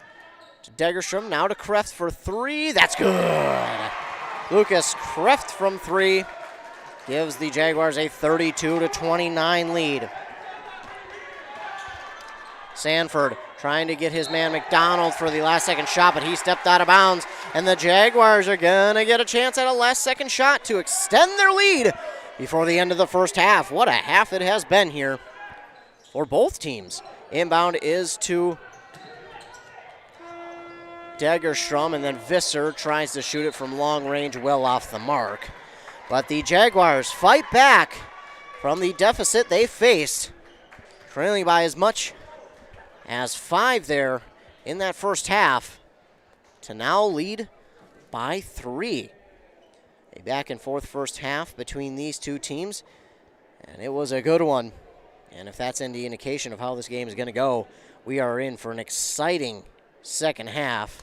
To Degerstrom, now to Kreft for 3. That's good. Lucas Kreft from 3 gives the Jaguars a 32-29 lead. Sanford trying to get his man McDonald for the last-second shot, but he stepped out of bounds, and the Jaguars are going to get a chance at a last-second shot to extend their lead before the end of the first half. What a half it has been here for both teams. Inbound is to Dagerstrom, and then Visser tries to shoot it from long range, well off the mark. But the Jaguars fight back from the deficit they faced, trailing by as much as 5 there in that first half, to now lead by 3. A back and forth first half between these two teams, and it was a good one. And if that's any indication of how this game is going to go, we are in for an exciting second half.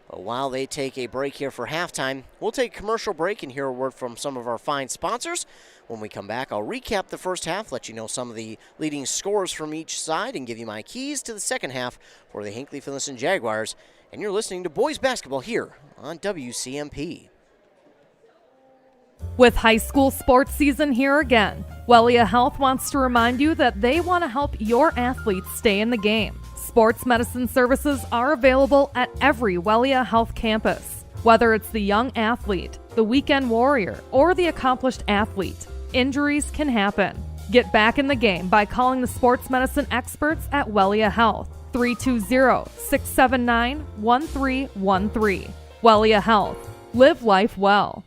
But while they take a break here for halftime, we'll take a commercial break and hear a word from some of our fine sponsors. When we come back, I'll recap the first half, let you know some of the leading scores from each side, and give you my keys to the second half for the Hinckley-Finlayson Jaguars. And you're listening to boys basketball here on WCMP. With high school sports season here again, Wellia Health wants to remind you that they want to help your athletes stay in the game. Sports medicine services are available at every Wellia Health campus. Whether it's the young athlete, the weekend warrior, or the accomplished athlete, injuries can happen. Get back in the game by calling the sports medicine experts at Wellia Health, 320-679-1313. Wellia Health. Live life well.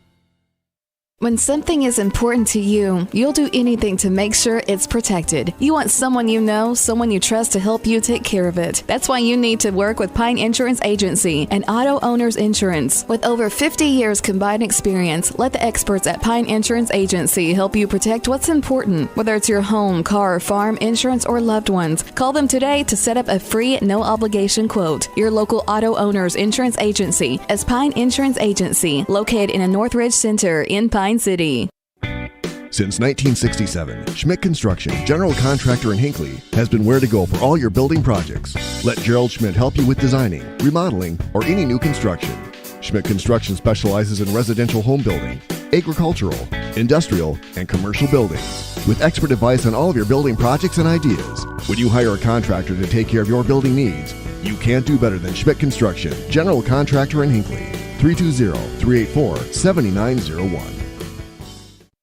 When something is important to you, you'll do anything to make sure it's protected. You want someone you know, someone you trust to help you take care of it. That's why you need to work with Pine Insurance Agency and Auto Owners Insurance. With over 50 years combined experience, let the experts at Pine Insurance Agency help you protect what's important. Whether it's your home, car, farm, insurance, or loved ones, call them today to set up a free, no-obligation quote. Your local Auto Owners Insurance Agency is Pine Insurance Agency, located in a Northridge Center in Pine City. Since 1967, Schmidt Construction, general contractor in Hinckley, has been where to go for all your building projects. Let Gerald Schmidt help you with designing, remodeling, or any new construction. Schmidt Construction specializes in residential home building, agricultural, industrial, and commercial buildings. With expert advice on all of your building projects and ideas. When you hire a contractor to take care of your building needs, you can't do better than Schmidt Construction, general contractor in Hinckley. 320-384-7901.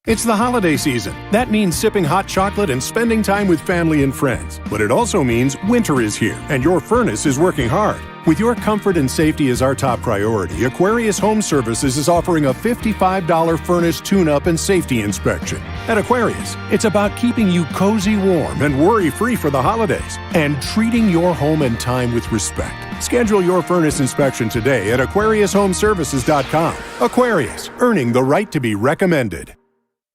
It's the holiday season. That means sipping hot chocolate and spending time with family and friends. But it also means winter is here, and your furnace is working hard. With your comfort and safety as our top priority, Aquarius Home Services is offering a $55 furnace tune-up and safety inspection. At Aquarius, it's about keeping you cozy warm and worry-free for the holidays, and treating your home and time with respect. Schedule your furnace inspection today at AquariusHomeservices.com. Aquarius, earning the right to be recommended.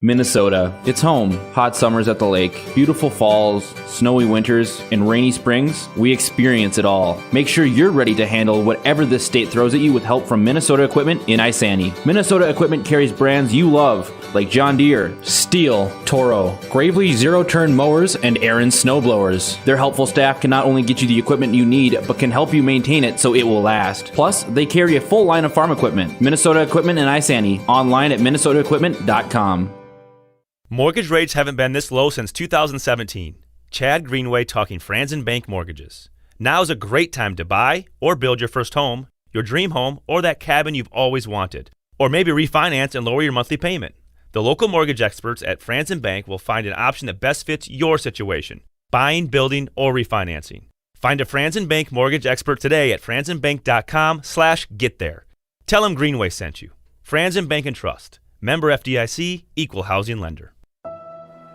Minnesota. It's home. Hot summers at the lake, beautiful falls, snowy winters, and rainy springs. We experience it all. Make sure you're ready to handle whatever this state throws at you with help from Minnesota Equipment in Isani. Minnesota Equipment carries brands you love, like John Deere, Steel, Toro, Gravely zero-turn mowers, and Aaron snowblowers. Their helpful staff can not only get you the equipment you need, but can help you maintain it so it will last. Plus, they carry a full line of farm equipment. Minnesota Equipment in Isani. Online at minnesotaequipment.com. Mortgage rates haven't been this low since 2017. Chad Greenway talking Franzen Bank Mortgages. Now is a great time to buy or build your first home, your dream home, or that cabin you've always wanted. Or maybe refinance and lower your monthly payment. The local mortgage experts at Franzen Bank will find an option that best fits your situation, buying, building, or refinancing. Find a Franzen Bank mortgage expert today at franzenbank.com/getthere. Tell them Greenway sent you. Franzen Bank and Trust. Member FDIC, Equal Housing Lender.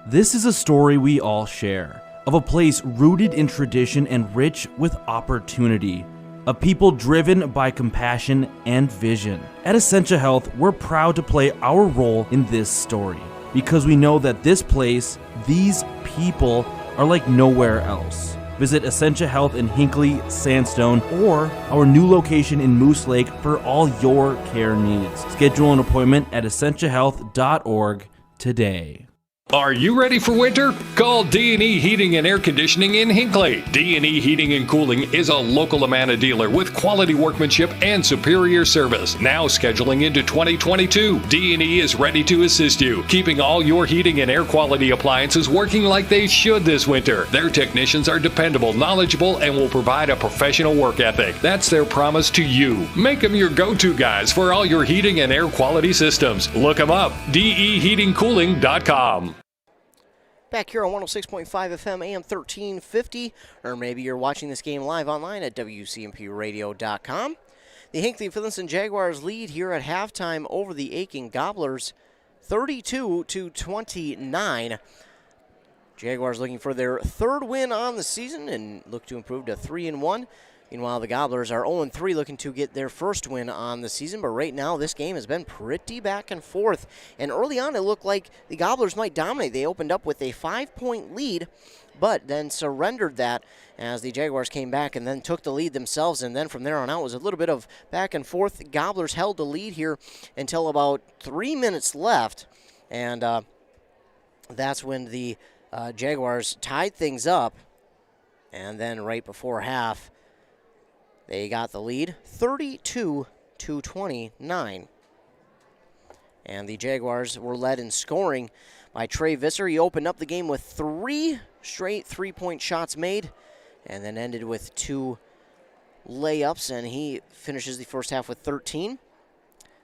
This is a story we all share, of a place rooted in tradition and rich with opportunity, a people driven by compassion and vision. At Essentia Health, we're proud to play our role in this story, because we know that this place, these people, are like nowhere else. Visit Essentia Health in Hinckley, Sandstone, or our new location in Moose Lake for all your care needs. Schedule an appointment at essentiahealth.org today. Are you ready for winter? Call D&E Heating and Air Conditioning in Hinckley. D&E Heating and Cooling is a local Amana dealer with quality workmanship and superior service. Now scheduling into 2022, D&E is ready to assist you, keeping all your heating and air quality appliances working like they should this winter. Their technicians are dependable, knowledgeable, and will provide a professional work ethic. That's their promise to you. Make them your go-to guys for all your heating and air quality systems. Look them up, deheatingcooling.com. Back here on 106.5 FM, AM 1350, or maybe you're watching this game live online at WCMPradio.com. The Hinckley-Finlayson Jaguars lead here at halftime over the Aitkin Gobblers, 32-29. Jaguars looking for their third win on the season and look to improve to 3-1. Meanwhile, the Gobblers are 0-3, looking to get their first win on the season. But right now, this game has been pretty back and forth. And early on, it looked like the Gobblers might dominate. They opened up with a 5-point lead, but then surrendered that as the Jaguars came back and then took the lead themselves. And then from there on out, it was a little bit of back and forth. The Gobblers held the lead here until about 3 minutes left. And that's when the Jaguars tied things up. And then right before half, they got the lead, 32-29. And the Jaguars were led in scoring by Trey Visser. He opened up the game with 3 straight three-point shots made and then ended with 2 layups, and he finishes the first half with 13.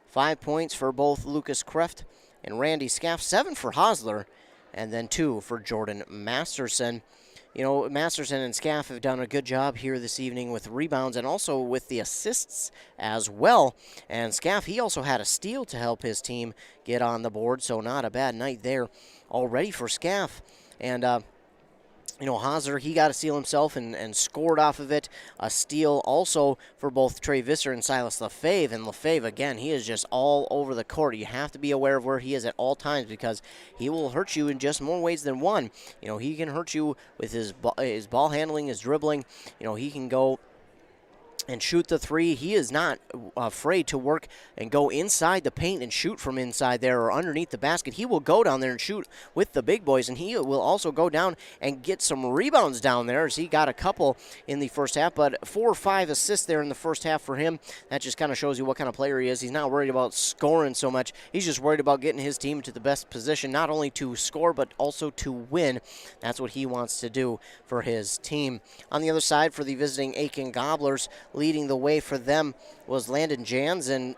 5 points for both Lucas Kreft and Randy Scaff, 7 for Hosler, and then 2 for Jordan Masterson. You know, Masterson and Scaff have done a good job here this evening with rebounds and also with the assists as well. And Scaff, he also had a steal to help his team get on the board, so not a bad night there already for Scaff. And, you know, Hosler, he got a steal himself and scored off of it. A steal also for both Trey Visser and Silas Lefebvre. And Lefebvre, again, he is just all over the court. You have to be aware of where he is at all times because he will hurt you in just more ways than one. You know, he can hurt you with his ball handling, his dribbling. You know, he can go and shoot the three. He is not afraid to work and go inside the paint and shoot from inside there or underneath the basket. He will go down there and shoot with the big boys, and he will also go down and get some rebounds down there as he got a couple in the first half, but 4 or 5 assists there in the first half for him. That just kind of shows you what kind of player he is. He's not worried about scoring so much. He's just worried about getting his team to the best position, not only to score but also to win. That's what he wants to do for his team. On the other side, for the visiting Aitkin Gobblers, leading the way for them was Landon Jans, and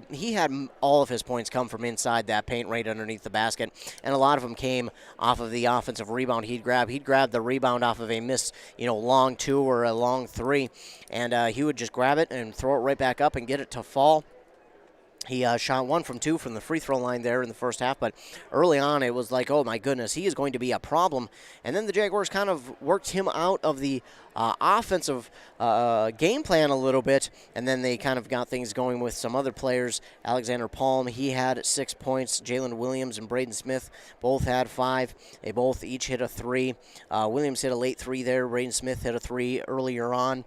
he had all of his points come from inside that paint right underneath the basket, and a lot of them came off of the offensive rebound he'd grab. He'd grab the rebound off of a missed, long 2 or a long 3, and he would just grab it and throw it right back up and get it to fall. He shot 1 from 2 from the free throw line there in the first half, but early on it was like, oh my goodness, he is going to be a problem. And then the Jaguars kind of worked him out of the offensive game plan a little bit, and then they kind of got things going with some other players. Alexander Palm, he had 6 points. Jalen Williams and Braden Smith both had 5. They both each hit a 3. Williams hit a late 3 there. Braden Smith hit a 3 earlier on.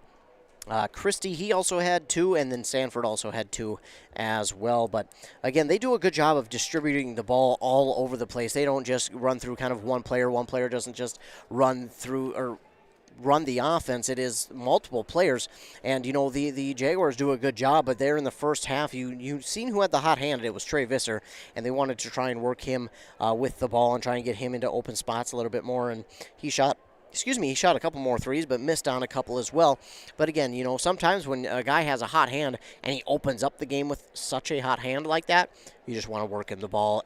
Christie, he also had 2, and then Sanford also had 2 as well. But again, they do a good job of distributing the ball all over the place. They don't just run through kind of one player. One player doesn't just run through or run the offense. It is multiple players, and the Jaguars do a good job. But there in the first half, you seen who had the hot hand. It was Trey Visser, and they wanted to try and work him with the ball and try and get him into open spots a little bit more. And he shot a couple more threes, but missed on a couple as well. But again, sometimes when a guy has a hot hand and he opens up the game with such a hot hand like that, you just want to work in the ball,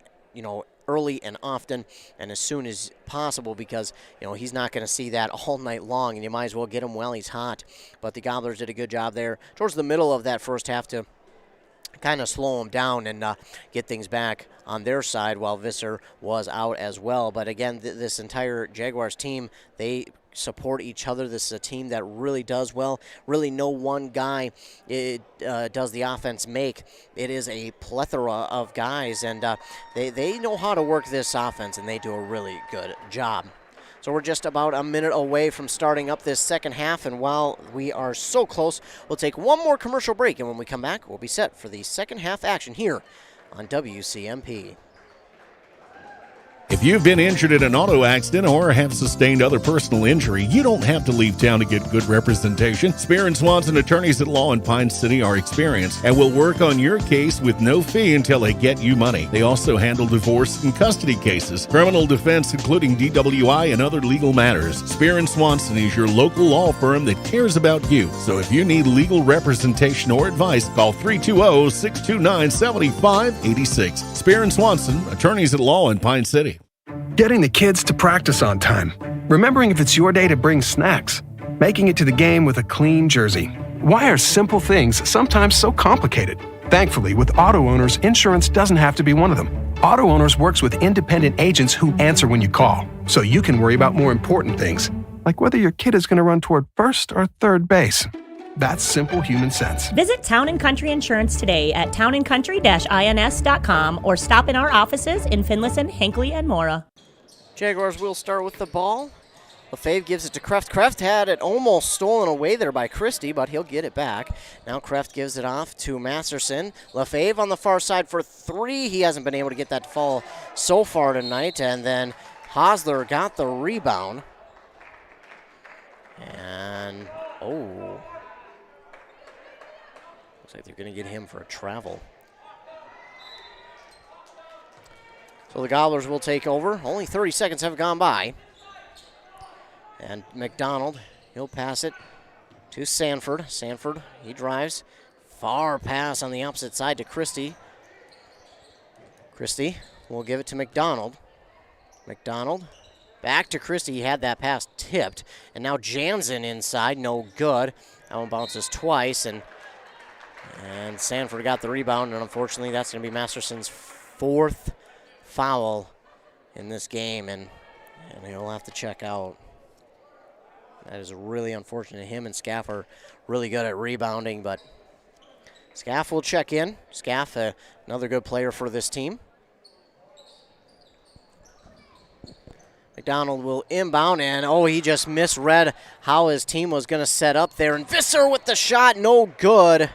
early and often and as soon as possible because, he's not going to see that all night long, and you might as well get him while he's hot. But the Gobblers did a good job there towards the middle of that first half to kind of slow them down and get things back on their side while Visser was out as well. But again, this entire Jaguars team, they support each other. This is a team that really does well. Really no one guy does the offense make. It is a plethora of guys, and they know how to work this offense, and they do a really good job. So we're just about a minute away from starting up this second half, and while we are so close, we'll take one more commercial break, and when we come back, we'll be set for the second half action here on WCMP. If you've been injured in an auto accident or have sustained other personal injury, you don't have to leave town to get good representation. Spear & Swanson attorneys at law in Pine City are experienced and will work on your case with no fee until they get you money. They also handle divorce and custody cases, criminal defense, including DWI and other legal matters. Spear & Swanson is your local law firm that cares about you. So if you need legal representation or advice, call 320-629-7586. Spear & Swanson, attorneys at law in Pine City. Getting the kids to practice on time. Remembering if it's your day to bring snacks. Making it to the game with a clean jersey. Why are simple things sometimes so complicated? Thankfully, with auto owners, insurance doesn't have to be one of them. Auto Owners works with independent agents who answer when you call, so you can worry about more important things, like whether your kid is going to run toward first or third base. That's simple human sense. Visit Town & Country Insurance today at townandcountry-ins.com or stop in our offices in Finlayson, Hinckley, and Mora. Jaguars will start with the ball. Lefebvre gives it to Kreft. Kreft had it almost stolen away there by Christie, but he'll get it back. Now Kreft gives it off to Masterson. Lefebvre on the far side for three. He hasn't been able to get that to fall so far tonight. And then Hosler got the rebound. And, looks like they're going to get him for a travel. So the Gobblers will take over. Only 30 seconds have gone by. And McDonald, he'll pass it to Sanford. Sanford, he drives. Far pass on the opposite side to Christie. Christie will give it to McDonald. McDonald back to Christie. He had that pass tipped. And now Jansen inside, no good. That one bounces twice, and Sanford got the rebound, and unfortunately that's going to be Masterson's fourth foul in this game, and he'll have to check out. That is really unfortunate. Him and Scaff are really good at rebounding, but Scaff will check in. Scaff, another good player for this team. McDonald will inbound, and he just misread how his team was going to set up there. And Visser with the shot, no good.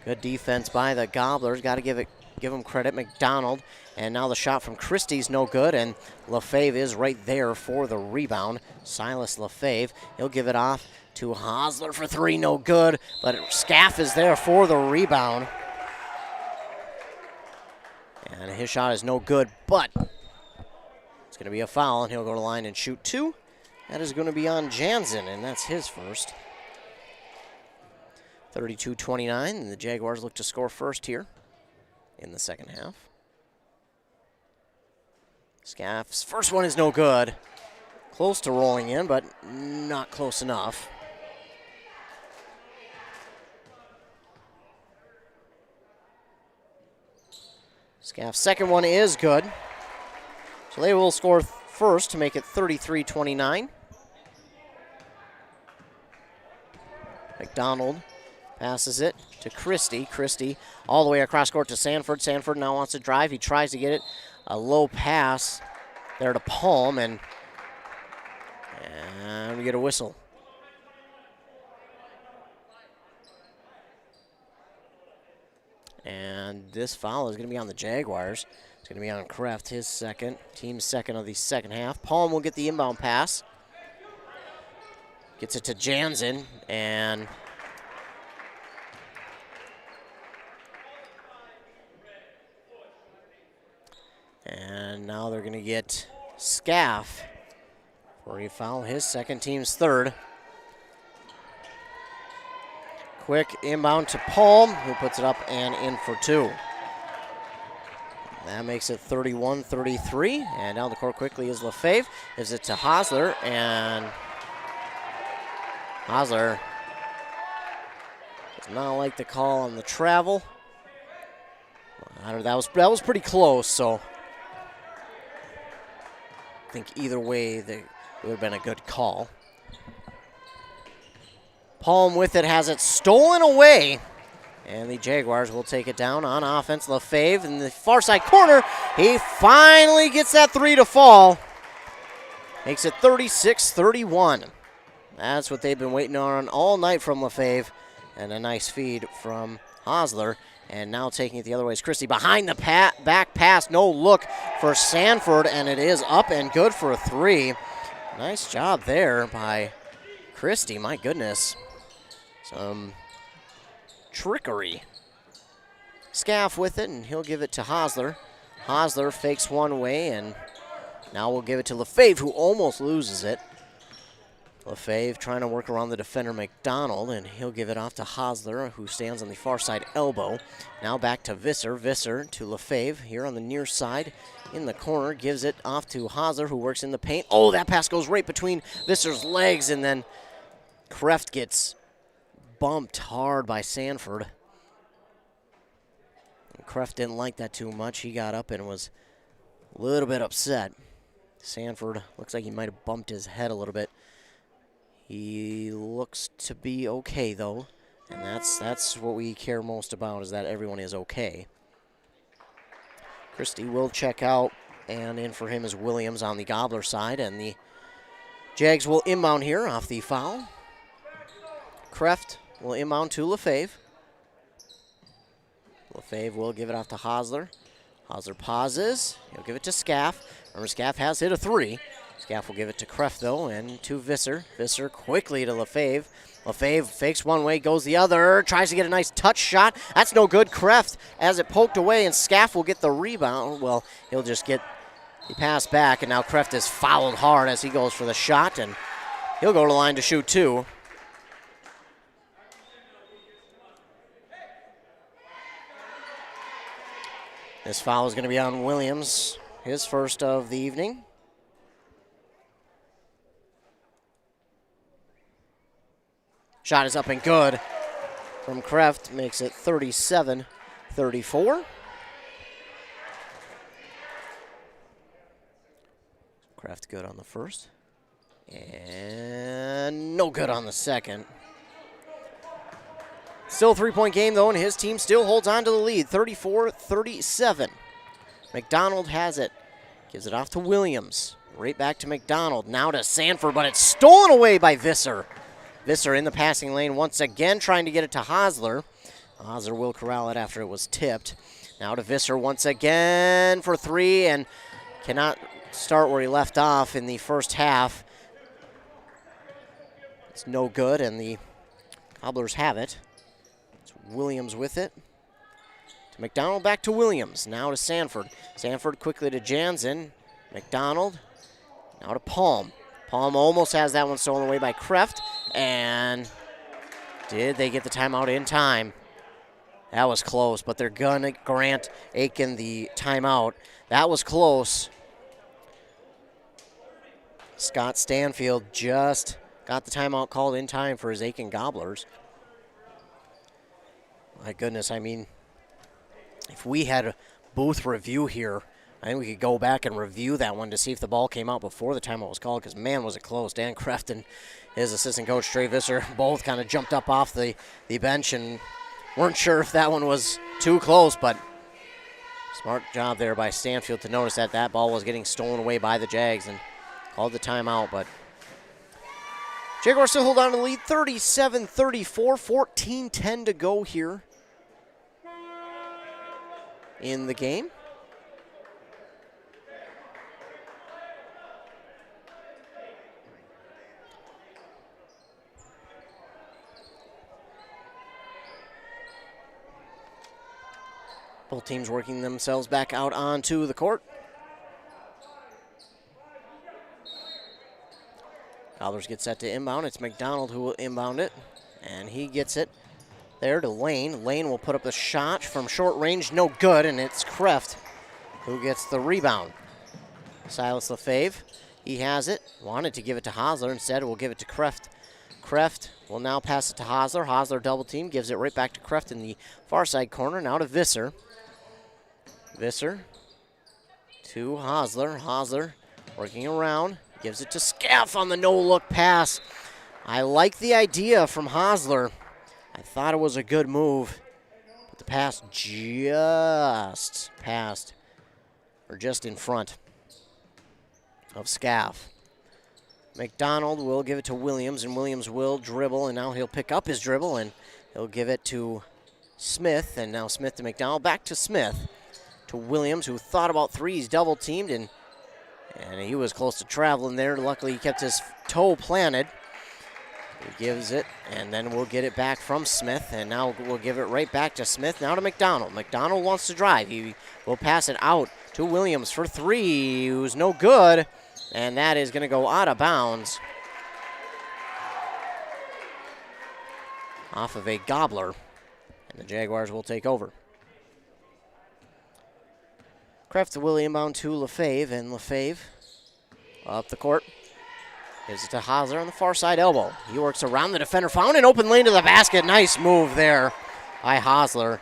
Good defense by the Gobblers. Got to give him credit. McDonald. And now the shot from Christie's no good, and Lefebvre is right there for the rebound. Silas Lefebvre, he'll give it off to Hosler for three, no good, but Scaff is there for the rebound. And his shot is no good, but it's going to be a foul, and he'll go to the line and shoot two. That is going to be on Jansen, and that's his first. 32-29, and the Jaguars look to score first here in the second half. Scaff's first one is no good. Close to rolling in, but not close enough. Scaff's second one is good. So they will score first to make it 33-29. McDonald passes it to Christie. Christie all the way across court to Sanford. Sanford now wants to drive. He tries to get it. A low pass there to Palm, and we get a whistle. And this foul is going to be on the Jaguars. It's going to be on Kreft, his second, team's second of the second half. Palm will get the inbound pass. Gets it to Jansen, and now they're going to get Scaff for a foul, his second, team's third. Quick inbound to Palm, who puts it up and in for two. That makes it 31-33, and down the court quickly is Lefebvre. Gives it to Hosler, and Hosler does not like the call on the travel. That was pretty close, so I think either way it would have been a good call. Palm with it has it stolen away, and the Jaguars will take it down on offense. Lefebvre in the far side corner. He finally gets that three to fall. Makes it 36-31. That's what they've been waiting on all night from Lefebvre, and a nice feed from Hosler. And now taking it the other way is Christie. Behind the back pass, no look for Sanford, and it is up and good for a three. Nice job there by Christie, my goodness. Some trickery. Scaff with it, and he'll give it to Hosler. Hosler fakes one way, and now we'll give it to Lefebvre, who almost loses it. Lefebvre trying to work around the defender McDonald, and he'll give it off to Hosler, who stands on the far side elbow. Now back to Visser. Visser to Lefebvre here on the near side in the corner. Gives it off to Hosler, who works in the paint. That pass goes right between Visser's legs, and then Kreft gets bumped hard by Sanford. And Kreft didn't like that too much. He got up and was a little bit upset. Sanford looks like he might have bumped his head a little bit. He looks to be okay, though. And that's what we care most about, is that everyone is okay. Christie will check out, and in for him is Williams on the Gobbler side, and the Jags will inbound here off the foul. Kreft will inbound to Lefebvre. Lefebvre will give it off to Hosler. Hosler pauses. He'll give it to Scaff. Remember, Scaff has hit a 3. Scaff will give it to Kreft, though, and to Visser. Visser quickly to Lefebvre. Lefebvre fakes one way, goes the other, tries to get a nice touch shot. That's no good. Kreft as it poked away, and Scaff will get the rebound. Well, he'll just get the pass back, and now Kreft is fouled hard as he goes for the shot, and he'll go to the line to shoot 2. This foul is going to be on Williams, his first of the evening. Shot is up and good from Kreft, makes it 37-34. Kreft good on the first. And no good on the second. Still a 3-point game, though, and his team still holds on to the lead, 34-37. McDonald has it. Gives it off to Williams. Right back to McDonald. Now to Sanford, but it's stolen away by Visser. Visser in the passing lane once again, trying to get it to Hosler. Hosler will corral it after it was tipped. Now to Visser once again for 3, and cannot start where he left off in the first half. It's no good, and the Gobblers have it. It's Williams with it. To McDonald, back to Williams. Now to Sanford. Sanford quickly to Jansen. McDonald. Now to Palm. Palm almost has that one stolen away by Kreft. And did they get the timeout in time? That was close, but they're going to grant Aitkin the timeout. That was close. Scott Stanfield just got the timeout called in time for his Aitkin Gobblers. My goodness, I mean, if we had a booth review here, I think we could go back and review that one to see if the ball came out before the timeout was called, because, man, was it close. Dan Kreft and his assistant coach, Trey Visser, both kind of jumped up off the bench and weren't sure if that one was too close, but smart job there by Stanfield to notice that that ball was getting stolen away by the Jags and called the timeout. But Jaguars still hold on to the lead, 37-34, 14-10 to go here in the game. Both teams working themselves back out onto the court. Gobblers get set to inbound. It's McDonald who will inbound it, and he gets it there to Lane. Lane will put up the shot from short range, no good, and it's Kreft who gets the rebound. Silas Lefebvre, he has it. Wanted to give it to Hosler. Instead, we'll give it to Kreft. Kreft will now pass it to Hosler. Hosler double team, gives it right back to Kreft in the far side corner. Now to Visser. Visser to Hosler. Hosler working around. Gives it to Scaff on the no-look pass. I like the idea from Hosler. I thought it was a good move. But the pass just passed, or just in front of Scaff. McDonald will give it to Williams, and Williams will dribble, and now he'll pick up his dribble, and he'll give it to Smith, and now Smith to McDonald. Back to Smith. To Williams, who thought about 3. He's double-teamed, and he was close to traveling there. Luckily, he kept his toe planted. He gives it, and then we'll get it back from Smith, and now we'll give it right back to Smith. Now to McDonald. McDonald wants to drive. He will pass it out to Williams for 3, who's no good, and that is going to go out of bounds off of a Gobbler, and the Jaguars will take over. Kreft will inbound to Lefebvre, and Lefebvre up the court. Gives it to Hosler on the far side elbow. He works around the defender, found an open lane to the basket. Nice move there by Hosler.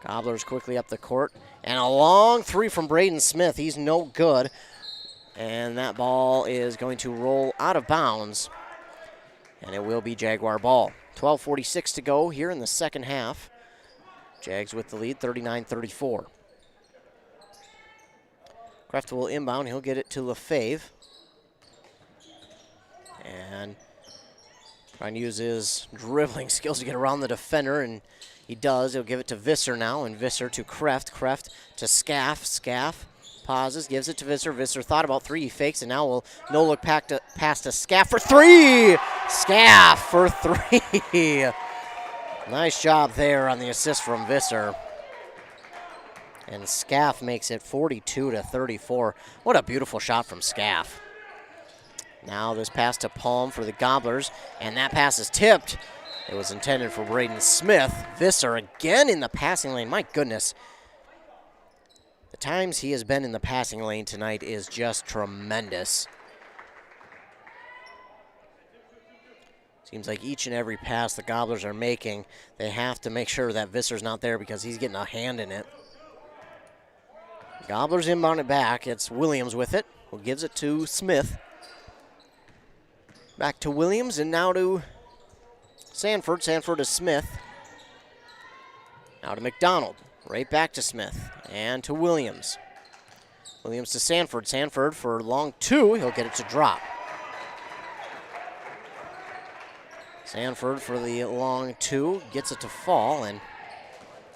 Gobblers quickly up the court. And a long three from Braden Smith. He's no good. And that ball is going to roll out of bounds. And it will be Jaguar ball. 12:46 to go here in the second half. Jags with the lead, 39-34. Krefft will inbound. He'll get it to Lefebvre. And trying to use his dribbling skills to get around the defender, and he does. He'll give it to Visser now, and Visser to Krefft. Krefft to Scaff. Scaff pauses, gives it to Visser. Visser thought about three. He fakes, and now will no-look pass to Scaff for three. Scaff for three. Nice job there on the assist from Visser. And Scaff makes it 42-34. What a beautiful shot from Scaff. Now this pass to Palm for the Gobblers, and that pass is tipped. It was intended for Braden Smith. Visser again in the passing lane. My goodness. The times he has been in the passing lane tonight is just tremendous. Seems like each and every pass the Gobblers are making, they have to make sure that Visser's not there because he's getting a hand in it. Gobblers inbound it back. It's Williams with it, who gives it to Smith. Back to Williams, and now to Sanford. Sanford to Smith. Now to McDonald. Right back to Smith. And to Williams. Williams to Sanford. Sanford for long two. He'll get it to drop. Sanford for the long two. Gets it to fall, and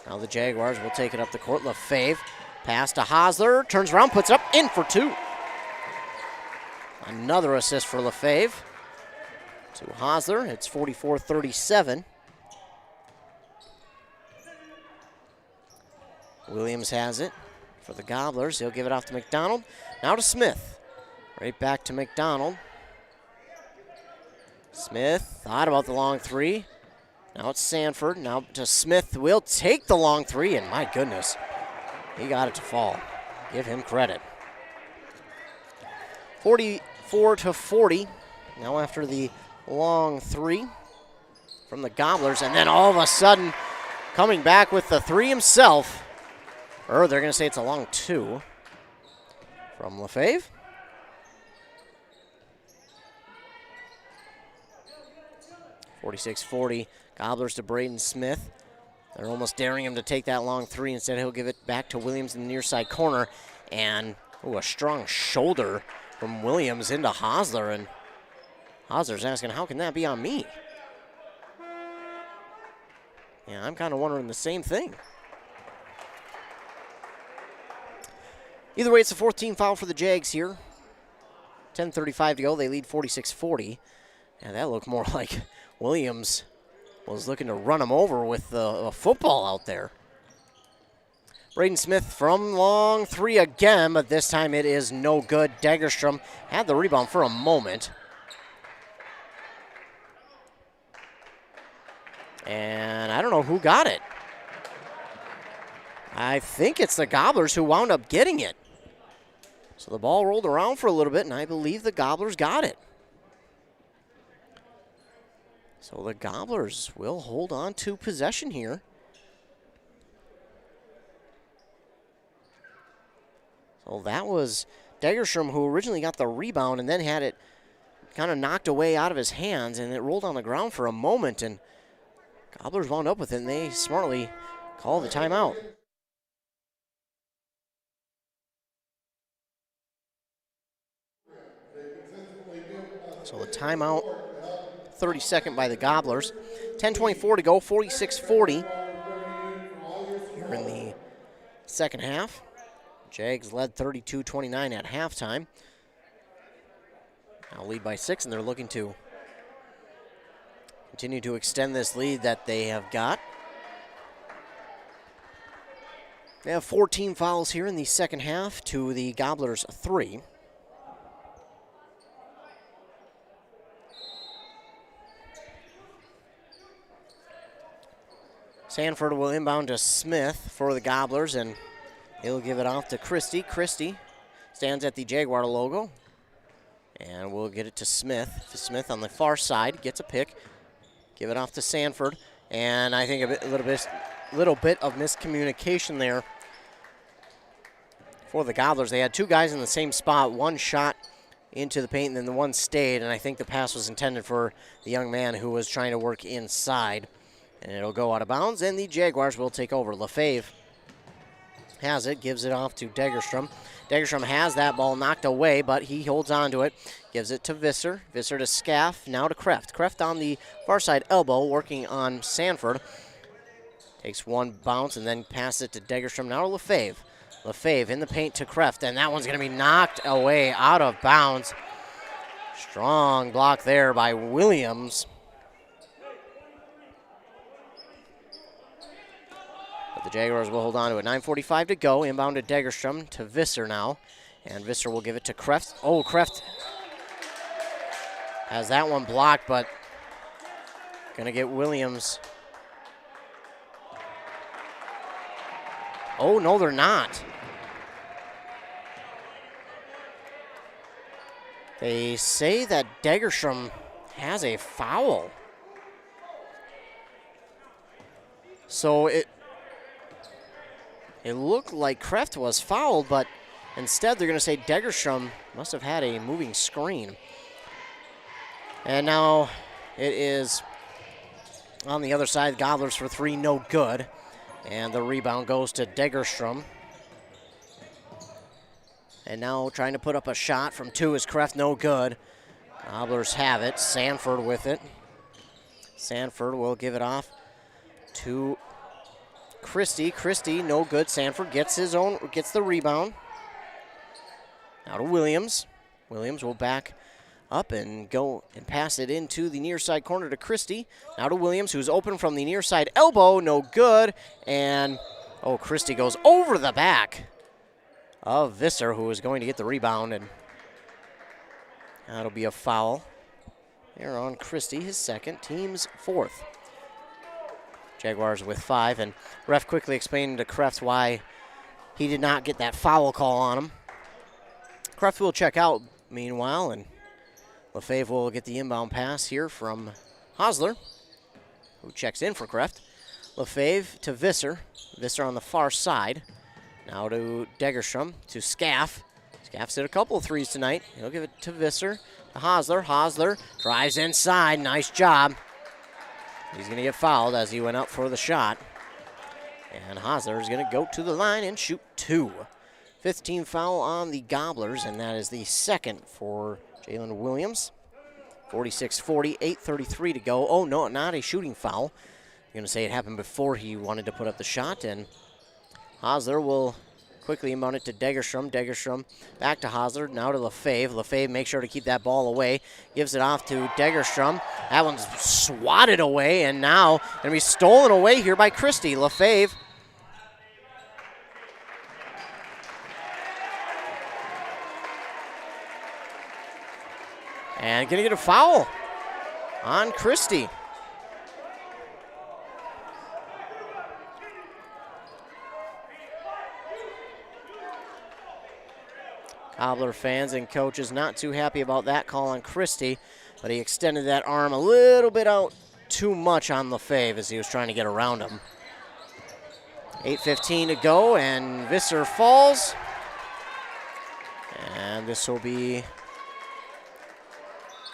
now the Jaguars will take it up the court. Lefebvre. Pass to Hosler, turns around, puts it up, in for two. Another assist for Lefebvre. To Hosler, it's 44-37. Williams has it for the Gobblers. He'll give it off to McDonald. Now to Smith. Right back to McDonald. Smith thought about the long three. Now it's Sanford. Now to Smith. Will take the long three, and my goodness. He got it to fall. Give him credit. 44-40. Now after the long three from the Gobblers, and then all of a sudden coming back with the three himself. Or they're going to say it's a long two from Lefebvre. (46-40). Gobblers to Braden Smith. They're almost daring him to take that long three. Instead, he'll give it back to Williams in the near side corner. And, a strong shoulder from Williams into Hosler. And Hosler's asking, how can that be on me? Yeah, I'm kind of wondering the same thing. Either way, it's a 14th foul for the Jags here. 10:35 to go. They lead 46-40. And that looked more like Williams was looking to run him over with a football out there. Braden Smith from long three again, but this time it is no good. Dagerstrom had the rebound for a moment. And I don't know who got it. I think it's the Gobblers who wound up getting it. So the ball rolled around for a little bit, and I believe the Gobblers got it. So the Gobblers will hold on to possession here. So that was Dagerstrom who originally got the rebound and then had it kind of knocked away out of his hands, and it rolled on the ground for a moment, and Gobblers wound up with it, and they smartly called the timeout. So the timeout, 32nd by the Gobblers. 10:24 to go, 46-40 here in the second half. Jags led 32-29 at halftime. Now lead by 6, and they're looking to continue to extend this lead that they have got. They have 14 fouls here in the second half to the Gobblers 3. Sanford will inbound to Smith for the Gobblers, and he'll give it off to Christie. Christie stands at the Jaguar logo. And we'll get it to Smith. Smith on the far side gets a pick. Give it off to Sanford. And I think a little bit of miscommunication there for the Gobblers. They had two guys in the same spot. One shot into the paint and then the one stayed. And I think the pass was intended for the young man who was trying to work inside. And it'll go out of bounds, and the Jaguars will take over. Lefebvre has it, gives it off to Degerstrom. Degerstrom has that ball knocked away, but he holds on to it. Gives it to Visser. Visser to Scaff, now to Kreft. Kreft on the far side elbow, working on Sanford. Takes one bounce and then passes it to Degerstrom, now to Lefebvre. Lefebvre in the paint to Kreft, and that one's going to be knocked away out of bounds. Strong block there by Williams. The Jaguars will hold on to it. 9:45 to go. Inbound to Degerstrom to Visser now. And Visser will give it to Kreft. Oh, Kreft has that one blocked, but going to get Williams. Oh, no, they're not. They say that Degerstrom has a foul. So it looked like Kreft was fouled, but instead they're going to say Degerstrom must have had a moving screen. And now it is on the other side, Gobblers for three, no good. And the rebound goes to Degerstrom. And now trying to put up a shot from two is Kreft, no good. Gobblers have it, Sanford with it. Sanford will give it off to Christie. Christie, no good. Sanford gets the rebound. Now to Williams. Williams will back up and go and pass it into the near side corner to Christie. Now to Williams, who's open from the near side elbow, no good. And, Christie goes over the back of Visser, who is going to get the rebound, and that'll be a foul. There on Christie, his second, team's fourth. Jaguars with 5, and ref quickly explained to Kreft why he did not get that foul call on him. Kreft will check out meanwhile, and Lefebvre will get the inbound pass here from Hosler, who checks in for Kreft. Lefebvre to Visser. Visser on the far side. Now to Degerstrom, to Scaff. Scaff's hit a couple of threes tonight. He'll give it to Visser, to Hosler. Hosler drives inside. Nice job. He's going to get fouled as he went up for the shot. And Hosler is going to go to the line and shoot 2. 15 foul on the Gobblers, and that is the second for Jalen Williams. 46-40, 8:33 to go. Oh, no, not a shooting foul. I'm going to say it happened before he wanted to put up the shot, and Hosler will quickly inbound it to Degerstrom. Degerstrom back to Hosler, now to Lefebvre. Lefebvre makes sure to keep that ball away. Gives it off to Degerstrom. That one's swatted away, and now going to be stolen away here by Christie. Lefebvre. And going to get a foul on Christie. Gobbler fans and coaches not too happy about that call on Christie, but he extended that arm a little bit out too much on Lefebvre as he was trying to get around him. 8:15 to go, and Visser falls. And this will be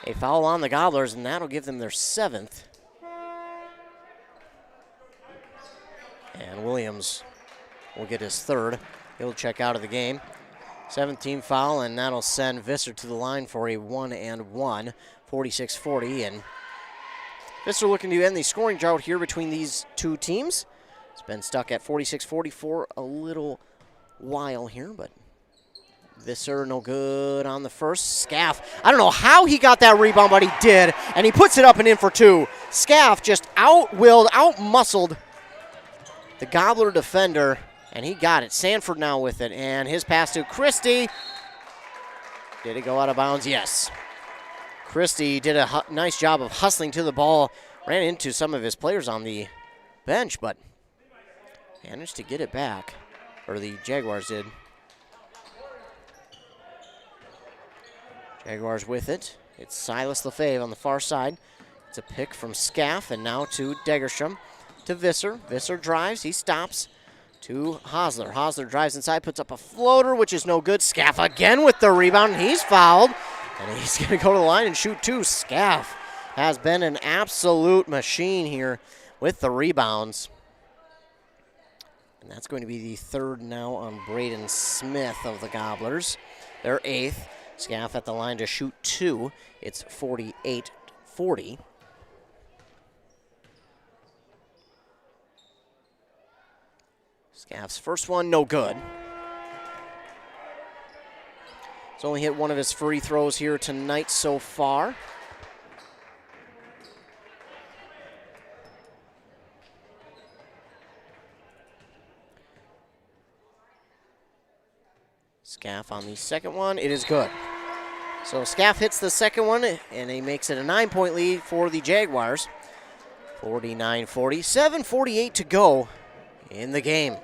a foul on the Gobblers, and that'll give them their 7th. And Williams will get his 3rd. He'll check out of the game. 17 foul, and that'll send Visser to the line for a 1-and-1, 46-40. And Visser looking to end the scoring drought here between these two teams. It's been stuck at 46-40 for a little while here, but Visser no good on the first. Scaff, I don't know how he got that rebound, but he did, and he puts it up and in for 2. Scaff just out-muscled the Gobbler defender, and he got it. Sanford now with it, and his pass to Christie. Did it go out of bounds? Yes. Christie did a nice job of hustling to the ball, ran into some of his players on the bench, but managed to get it back, or the Jaguars did. Jaguars with it. It's Silas Lefebvre on the far side. It's a pick from Scaff, and now to Degerstrom. To Visser. Visser drives. He stops. To Hosler. Hosler drives inside, puts up a floater, which is no good. Scaff again with the rebound, and he's fouled. And he's going to go to the line and shoot two. Scaff has been an absolute machine here with the rebounds. And that's going to be the third now on Braden Smith of the Gobblers. Their eighth. Scaff at the line to shoot two. It's 48-40. Scaff's first one, no good. He's only hit one of his free throws here tonight so far. Scaff on the second one. It is good. So Scaff hits the second one, and he makes it a 9-point lead for the Jaguars. 49-40. 7:48 to go in the game.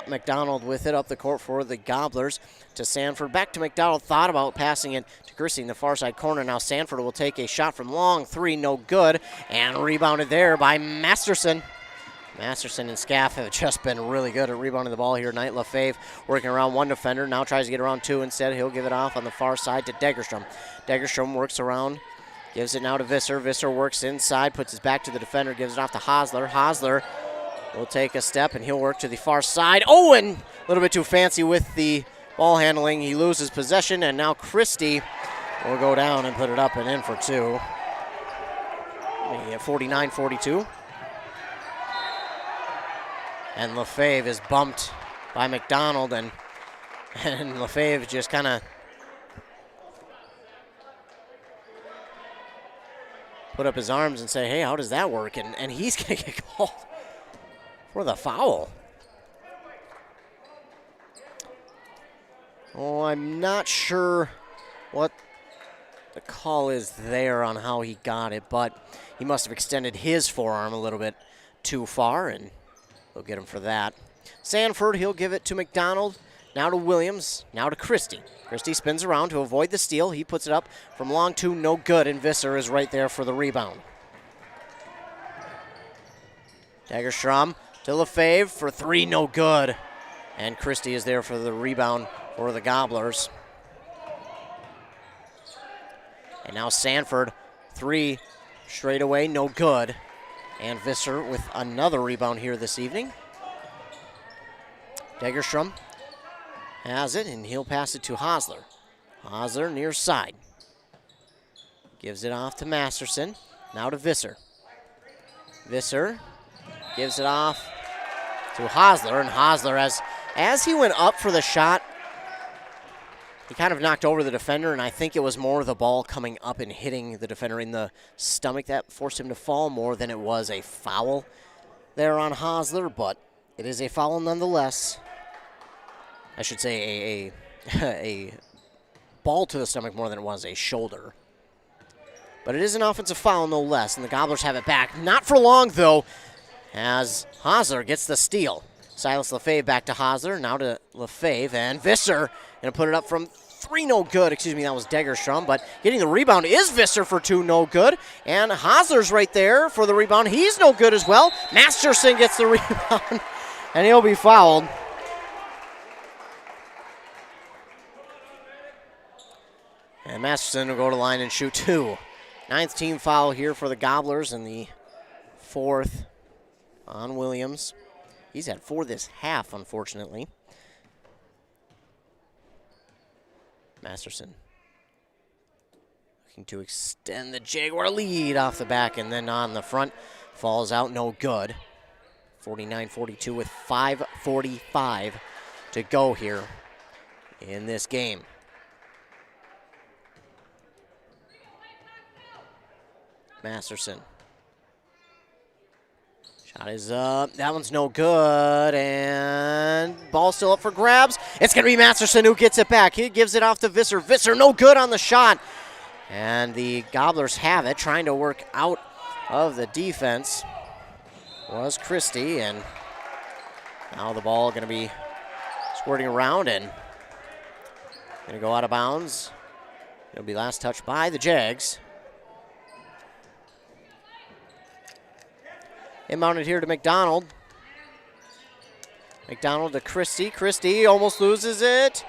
McDonald with it up the court for the Gobblers to Sanford. Back to McDonald. Thought about passing it to Christie in the far side corner. Now Sanford will take a shot from long. Three, no good. And rebounded there by Masterson. Masterson and Scaff have just been really good at rebounding the ball here tonight. Lefebvre working around one defender. Now tries to get around two instead. He'll give it off on the far side to Degerstrom. Degerstrom works around. Gives it now to Visser. Visser works inside. Puts his back to the defender. Gives it off to Hosler. Hosler will take a step, and he'll work to the far side. Oh, and a little bit too fancy with the ball handling. He loses possession, and now Christie will go down and put it up and in for two. 49-42. And Lefebvre is bumped by McDonald, and Lefebvre just kind of put up his arms and say, hey, how does that work? And he's going to get called for the foul. Oh, I'm not sure what the call is there on how he got it, but he must have extended his forearm a little bit too far, and they'll get him for that. Sanford, he'll give it to McDonald. Now to Williams. Now to Christie. Christie spins around to avoid the steal. He puts it up from long two, no good, and Visser is right there for the rebound. Degerstrom to Lefebvre for three, no good. And Christie is there for the rebound for the Gobblers. And now Sanford, three straight away, no good. And Visser with another rebound here this evening. Degerstrom has it, and he'll pass it to Hosler. Hosler near side. Gives it off to Masterson. Now to Visser. Visser gives it off to Hosler, and Hosler, as he went up for the shot, he kind of knocked over the defender, and I think it was more the ball coming up and hitting the defender in the stomach that forced him to fall more than it was a foul there on Hosler, but it is a foul nonetheless. I should say a ball to the stomach more than it was a shoulder. But it is an offensive foul no less, and the Gobblers have it back. Not for long, though, as Hosler gets the steal. Silas Lefebvre back to Hosler, now to Lefebvre, and Visser going to put it up from three, no good. Excuse me, that was Degerstrom, but getting the rebound is Visser for two, no good. And Hosler's right there for the rebound. He's no good as well. Masterson gets the rebound, and he'll be fouled. And Masterson will go to the line and shoot two. Ninth team foul here for the Gobblers, and the fourth on Williams. He's had four this half, unfortunately. Masterson looking to extend the Jaguar lead off the back, and then on the front. Falls out, no good. 49-42 with 5:45 to go here in this game. Masterson. Shot is up. That one's no good. And ball still up for grabs. It's going to be Masterson who gets it back. He gives it off to Visser. Visser no good on the shot. And the Gobblers have it. Trying to work out of the defense was Christie. And now the ball going to be squirting around. And Going to go out of bounds. It'll be last touched by the Jags. Inbounded here to McDonald. McDonald to Christie. Christie almost loses it.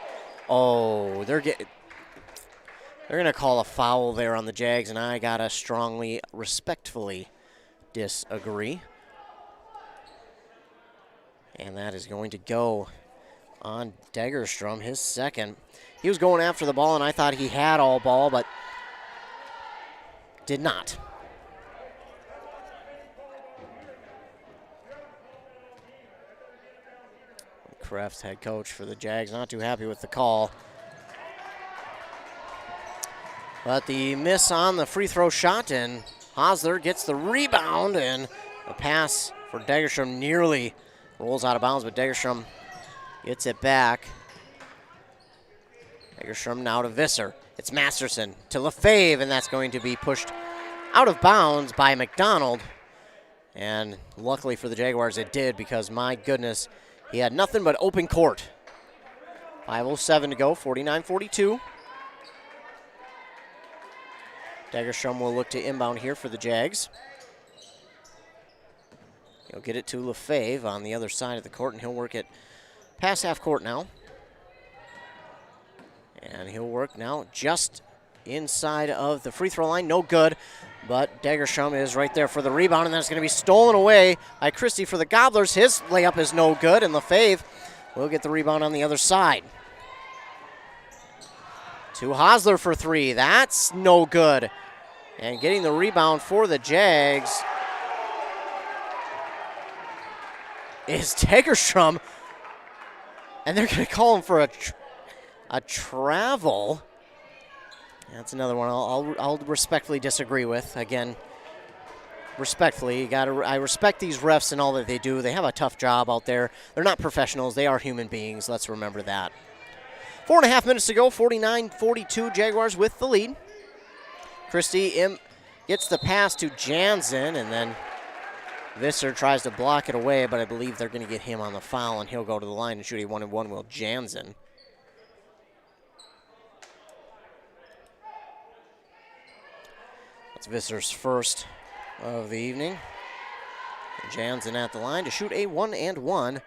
Oh, they're going to call a foul there on the Jags, and I got to strongly, respectfully disagree. And that is going to go on Degerstrom, his second. He was going after the ball, and I thought he had all ball, but did not. Kraft's head coach for the Jags, not too happy with the call. But the miss on the free throw shot, and Hosler gets the rebound, and the pass for Degerstrom nearly rolls out of bounds, but Degerstrom gets it back. Degerstrom now to Visser. It's Masterson to Lefebvre, and that's going to be pushed out of bounds by McDonald. And luckily for the Jaguars, it did, because my goodness, he had nothing but open court. 5:07 to go, 49-42. Degerstrom will look to inbound here for the Jags. He'll get it to Lefebvre on the other side of the court, and he'll work it past half court now. And he'll work now just inside of the free throw line. No good, but Degerstrom is right there for the rebound, and that's going to be stolen away by Christie for the Gobblers. His layup is no good, and Lefebvre will get the rebound on the other side. To Hosler for three. That's no good. And getting the rebound for the Jags is Degerstrom. And they're going to call him for a travel. That's another one I'll respectfully disagree with. Again, respectfully, I respect these refs and all that they do. They have a tough job out there. They're not professionals. They are human beings. Let's remember that. 4.5 minutes to go, 49-42, Jaguars with the lead. Christie gets the pass to Jansen, and then Visser tries to block it away, but I believe they're going to get him on the foul, and he'll go to the line and shoot a 1-and-1 will Jansen. That's Visser's first of the evening. Jansen at the line to shoot a 1-and-1.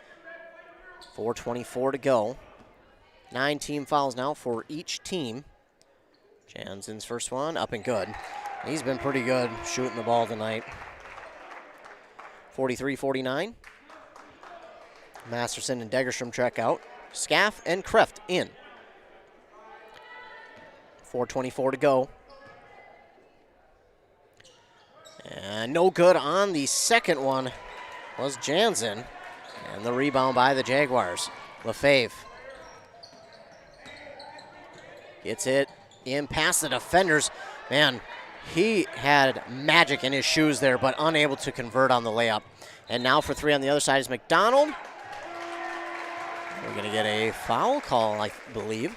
4:24 to go. 9 team fouls now for each team. Jansen's first one, up and good. He's been pretty good shooting the ball tonight. 43-49. Masterson and Degerstrom check out. Scaff and Kreft in. 4:24 to go. And no good on the second one was Jansen. And the rebound by the Jaguars. Lefebvre gets it in past the defenders. Man, he had magic in his shoes there, but unable to convert on the layup. And now for three on the other side is McDonald. We're going to get a foul call, I believe,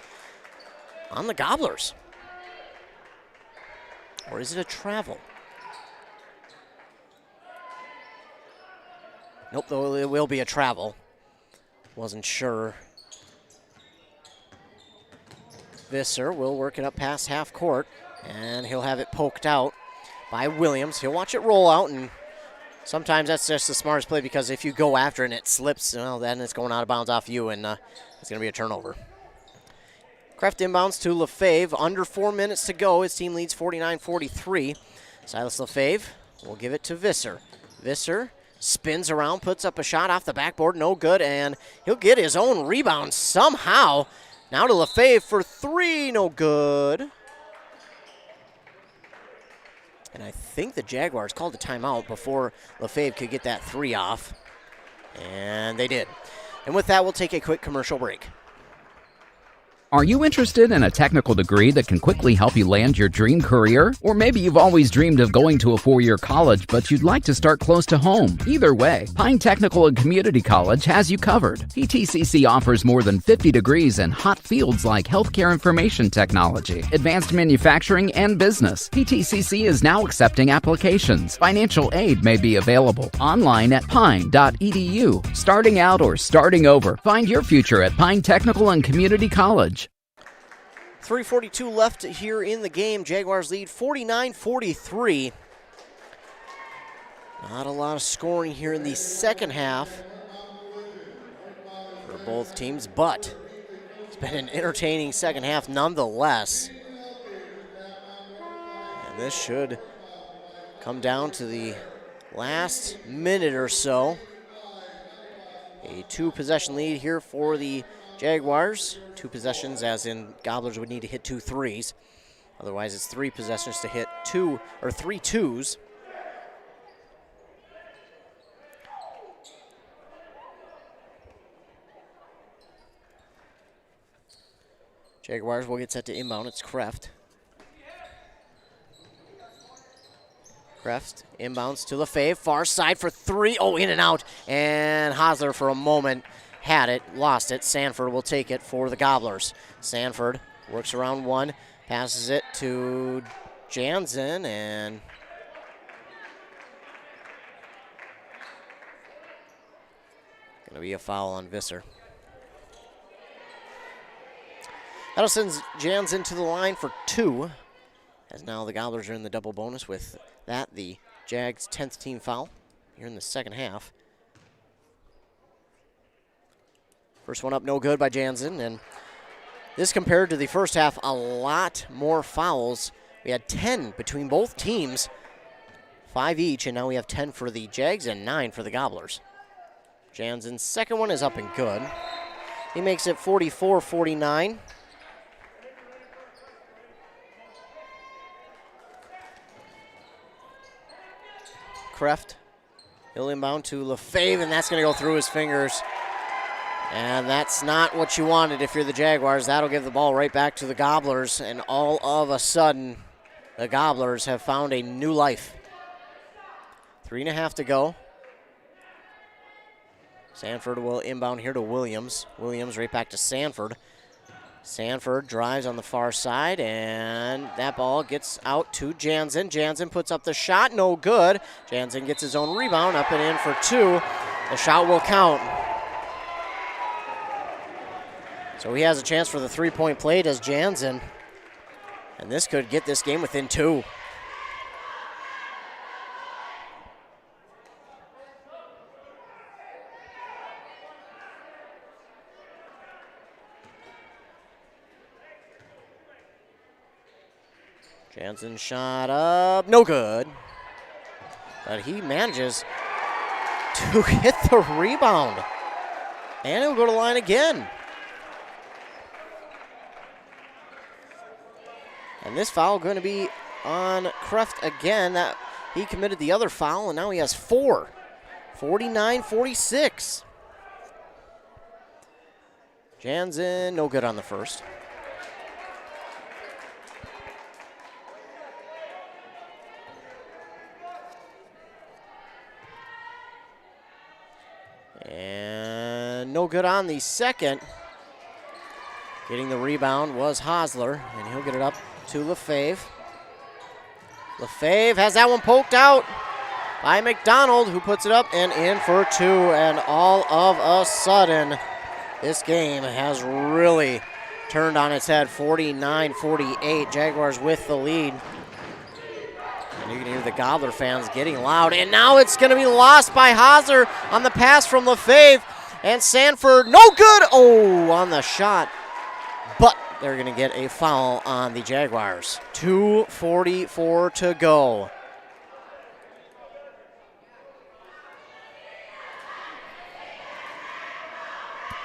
on the Gobblers. Or is it a travel? Nope, though it will be a travel. Wasn't sure. Visser will work it up past half court, and he'll have it poked out by Williams. He'll watch it roll out, and sometimes that's just the smartest play, because if you go after it and it slips, well, then it's going out of bounds off you, and it's going to be a turnover. Kreft inbounds to Lefebvre. Under 4 minutes to go. His team leads 49-43. Silas Lefebvre will give it to Visser. Visser spins around, puts up a shot off the backboard, no good, and he'll get his own rebound somehow. Now to Lefebvre for three, no good. And I think the Jaguars called a timeout before Lefebvre could get that three off. And they did. And with that, we'll take a quick commercial break. Are you interested in a technical degree that can quickly help you land your dream career? Or maybe you've always dreamed of going to a 4-year college, but you'd like to start close to home. Either way, Pine Technical and Community College has you covered. PTCC offers more than 50 degrees in hot fields like healthcare information technology, advanced manufacturing, and business. PTCC is now accepting applications. Financial aid may be available online at pine.edu. Starting out or starting over, find your future at Pine Technical and Community College. 3:42 left here in the game. Jaguars lead 49-43. Not a lot of scoring here in the second half for both teams, but it's been an entertaining second half nonetheless. And this should come down to the last minute or so. A 2-possession lead here for the Jaguars. 2 possessions, as in Gobblers would need to hit 2 threes. Otherwise, it's 3 possessions to hit 3 twos. Jaguars will get set to inbound. It's Kreft. Kreft inbounds to Lefebvre, far side for 3. Oh, in and out. And Hosler for a moment had it, lost it. Sanford will take it for the Gobblers. Sanford works around 1, passes it to Jansen, and gonna be a foul on Visser. That'll send Jansen to the line for 2, as now the Gobblers are in the double bonus with that, the Jags' 10th team foul here in the second half. First one up, no good by Jansen, and this compared to the first half, a lot more fouls. We had 10 between both teams, 5 each, and now we have 10 for the Jags and 9 for the Gobblers. Jansen's second one is up and good. He makes it 44-49. Kreft, he'll inbound to Lefebvre, and that's going to go through his fingers. And that's not what you wanted if you're the Jaguars. That'll give the ball right back to the Gobblers, and all of a sudden, the Gobblers have found a new life. 3.5 to go. Sanford will inbound here to Williams. Williams right back to Sanford. Sanford drives on the far side, and that ball gets out to Jansen. Jansen puts up the shot, no good. Jansen gets his own rebound, up and in for 2. The shot will count. So he has a chance for the 3-point play, does Jansen. And this could get this game within 2. Jansen shot up, no good. But he manages to hit the rebound. And he'll go to the line again. And this foul going to be on Kreft again. That he committed the other foul, and now he has 4. 49-46. Jansen, no good on the first. And no good on the second. Getting the rebound was Hosler, and he'll get it up to Lefebvre. Lefebvre has that one poked out by McDonald, who puts it up and in for 2. And all of a sudden, this game has really turned on its head. 49-48, Jaguars with the lead. And you can hear the Gobbler fans getting loud. And now it's going to be lost by Hosler on the pass from Lefebvre. And Sanford, no good. Oh, on the shot. But they're going to get a foul on the Jaguars. 2:44 to go.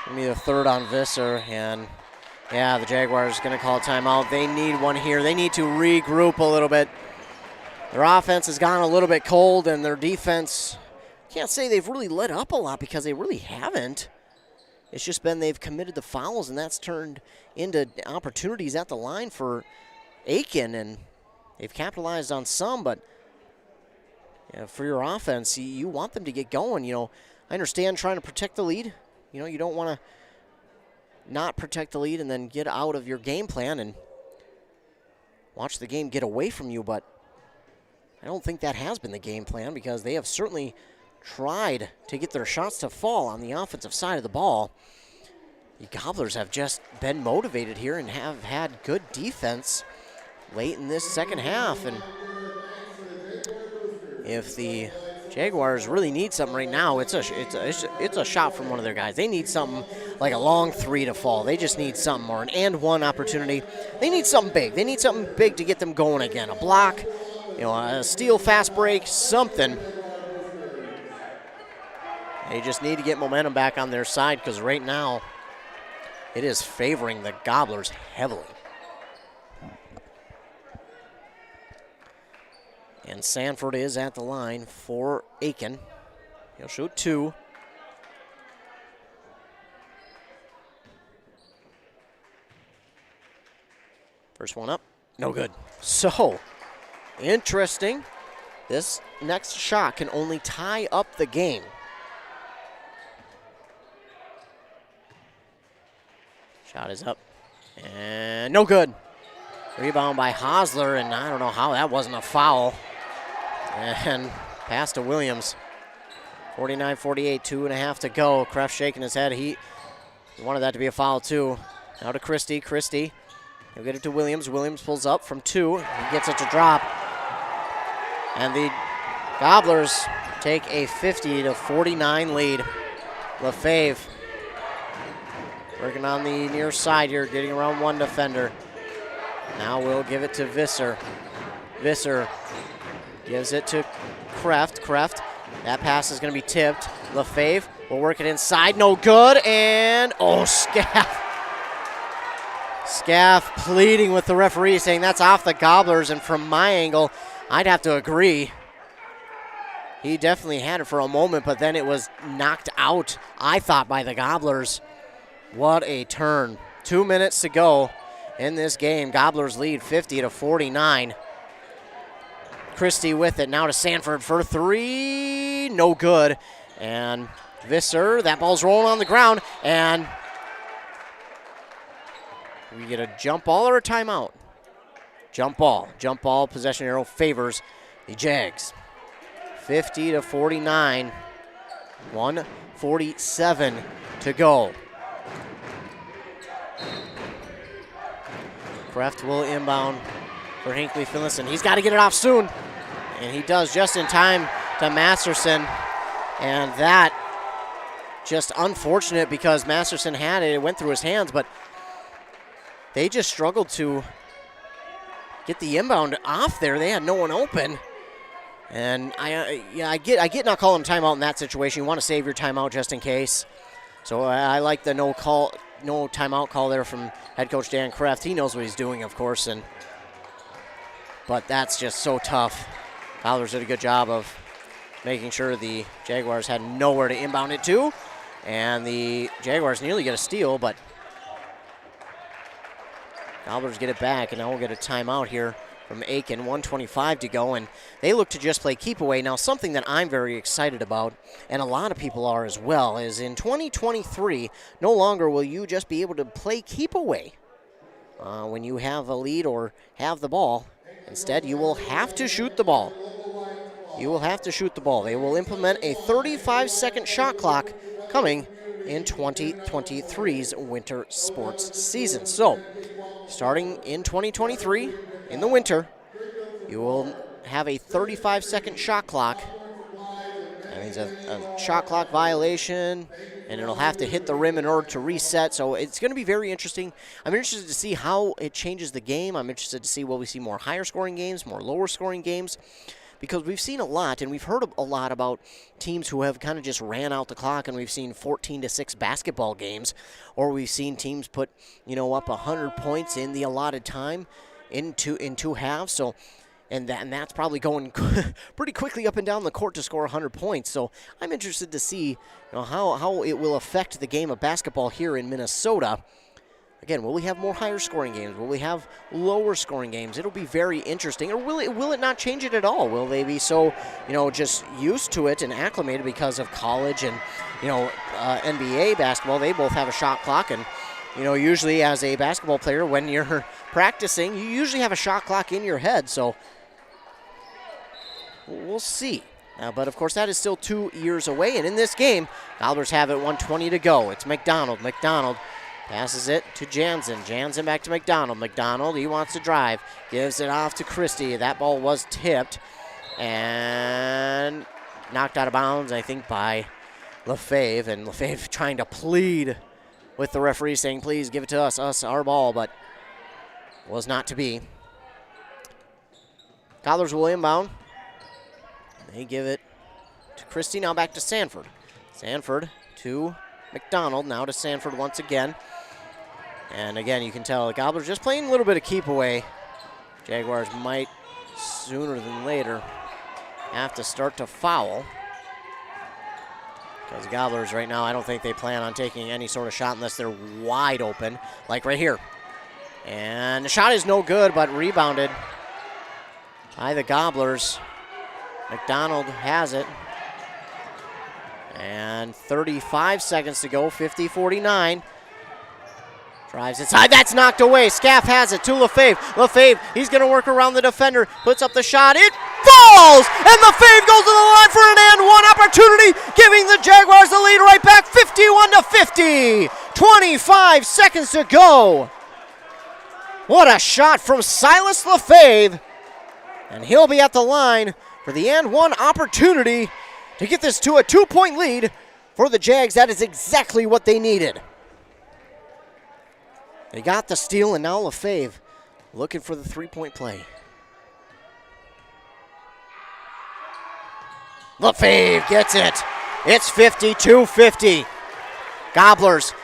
Give me the third on Visser, and yeah, the Jaguars going to call a timeout. They need one here. They need to regroup a little bit. Their offense has gone a little bit cold, and their defense, can't say they've really let up a lot because they really haven't. It's just been they've committed the fouls, and that's turned into opportunities at the line for Aitkin, and they've capitalized on some, but for your offense, you want them to get going. You know, I understand trying to protect the lead. You know, you don't want to not protect the lead and then get out of your game plan and watch the game get away from you, but I don't think that has been the game plan because they have certainly tried to get their shots to fall on the offensive side of the ball. the Gobblers have just been motivated here and have had good defense late in this second half. And if the Jaguars really need something right now, it's a shot from one of their guys. They need something like a long three to fall. They just need something, or an and one opportunity. They need something big. They need something big to get them going again. A block, a steal, fast break, something. They just need to get momentum back on their side, because right now it is favoring the Gobblers heavily. And Sanford is at the line for Aitkin. He'll shoot 2. First one up, no good. So, interesting. This next shot can only tie up the game. Shot is up, and no good. Rebound by Hosler, and I don't know how that wasn't a foul. And pass to Williams. 49-48, 2.5 to go. Kreft shaking his head. He wanted that to be a foul too. Now to Christie. Christie, he'll get it to Williams. Williams pulls up from 2. He gets it to drop. And the Gobblers take a 50-49 lead. LaFave working on the near side here, getting around one defender. Now we'll give it to Visser. Visser gives it to Kreft. Kreft, that pass is going to be tipped. LaFave will work it inside. No good. And, Scaff. Scaff pleading with the referee, saying that's off the Gobblers. And from my angle, I'd have to agree. He definitely had it for a moment, but then it was knocked out, I thought, by the Gobblers. What a turn. 2 minutes to go in this game. Gobblers lead 50-49. Christie with it. Now to Sanford for 3. No good. And Visser, that ball's rolling on the ground. And we get a jump ball or a timeout? Jump ball. Jump ball. Possession arrow favors the Jags. 50-49. 1:47 to go. Kreft will inbound for Hinckley-Finlayson. He's got to get it off soon. And he does just in time to Masterson. And that just unfortunate, because Masterson had it. It went through his hands, but they just struggled to get the inbound off there. They had no one open. And I get not calling timeout in that situation. You want to save your timeout just in case. So I like the no timeout call there from head coach Dan Kreft. He knows what he's doing, of course, but that's just so tough. Fowlers did a good job of making sure the Jaguars had nowhere to inbound it to, and the Jaguars nearly get a steal, but Gobblers get it back, and now we'll get a timeout here from Aitkin. 1:25 to go, and they look to just play keep away. Now, something that I'm very excited about, and a lot of people are as well, is in 2023, no longer will you just be able to play keep away when you have a lead or have the ball. Instead, you will have to shoot the ball. You will have to shoot the ball. They will implement a 35-second shot clock coming in 2023's winter sports season. So, starting in 2023, in the winter, you will have a 35-second shot clock. That means a shot clock violation, and it'll have to hit the rim in order to reset. So it's going to be very interesting. I'm interested to see how it changes the game. I'm interested to see, will we see more higher scoring games, more lower scoring games? Because we've seen a lot, and we've heard a lot about teams who have kind of just ran out the clock, and we've seen 14-6 basketball games, or we've seen teams put, up 100 points in the allotted time in two halves. So, and that's probably going pretty quickly up and down the court to score 100 points. So I'm interested to see how it will affect the game of basketball here in Minnesota. Again, will we have more higher scoring games? Will we have lower scoring games? It'll be very interesting. Or will it not change it at all? Will they be so, just used to it and acclimated because of college and, NBA basketball? They both have a shot clock, and, usually as a basketball player, when you're practicing, you usually have a shot clock in your head. So we'll see. But, of course, that is still 2 years away. And in this game, Gobblers have it 1:20 to go. It's McDonald. McDonald Passes it to Jansen. Jansen back to McDonald. McDonald, he wants to drive. Gives it off to Christie. That ball was tipped and knocked out of bounds, I think, by Lefebvre. And Lefebvre trying to plead with the referee, saying, please give it to us, our ball, but was not to be. Gobblers will inbound. They give it to Christie. Now back to Sanford. Sanford to McDonald. Now to Sanford once again. And again, you can tell the Gobblers just playing a little bit of keep away. Jaguars might sooner than later have to start to foul. Because Gobblers right now, I don't think they plan on taking any sort of shot unless they're wide open, like right here. And the shot is no good, but rebounded by the Gobblers. McDonald has it. And 35 seconds to go, 50-49. Drives inside, that's knocked away. Scaff has it to Lefebvre. Lefebvre, he's going to work around the defender, puts up the shot, it falls! And Lefebvre goes to the line for an and one opportunity, giving the Jaguars the lead right back, 51-50. 25 seconds to go. What a shot from Silas Lefebvre. And he'll be at the line for the and one opportunity to get this to a 2-point lead for the Jags. That is exactly what they needed. They got the steal, and now Lefebvre looking for the three-point play. Lefebvre gets it. It's 52-50. Gobblers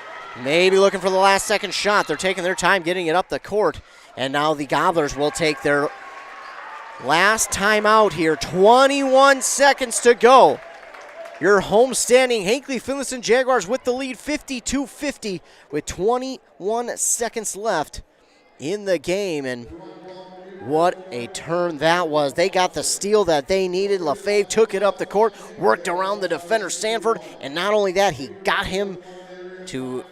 maybe looking for the last second shot. They're taking their time getting it up the court. And now the Gobblers will take their last timeout here. 21 seconds to go. Your homestanding Hinckley-Finlayson Jaguars with the lead, 52-50, with 21 seconds left in the game. And what a turn that was. They got the steal that they needed. Lefebvre took it up the court, worked around the defender Sanford, and not only that, he got him to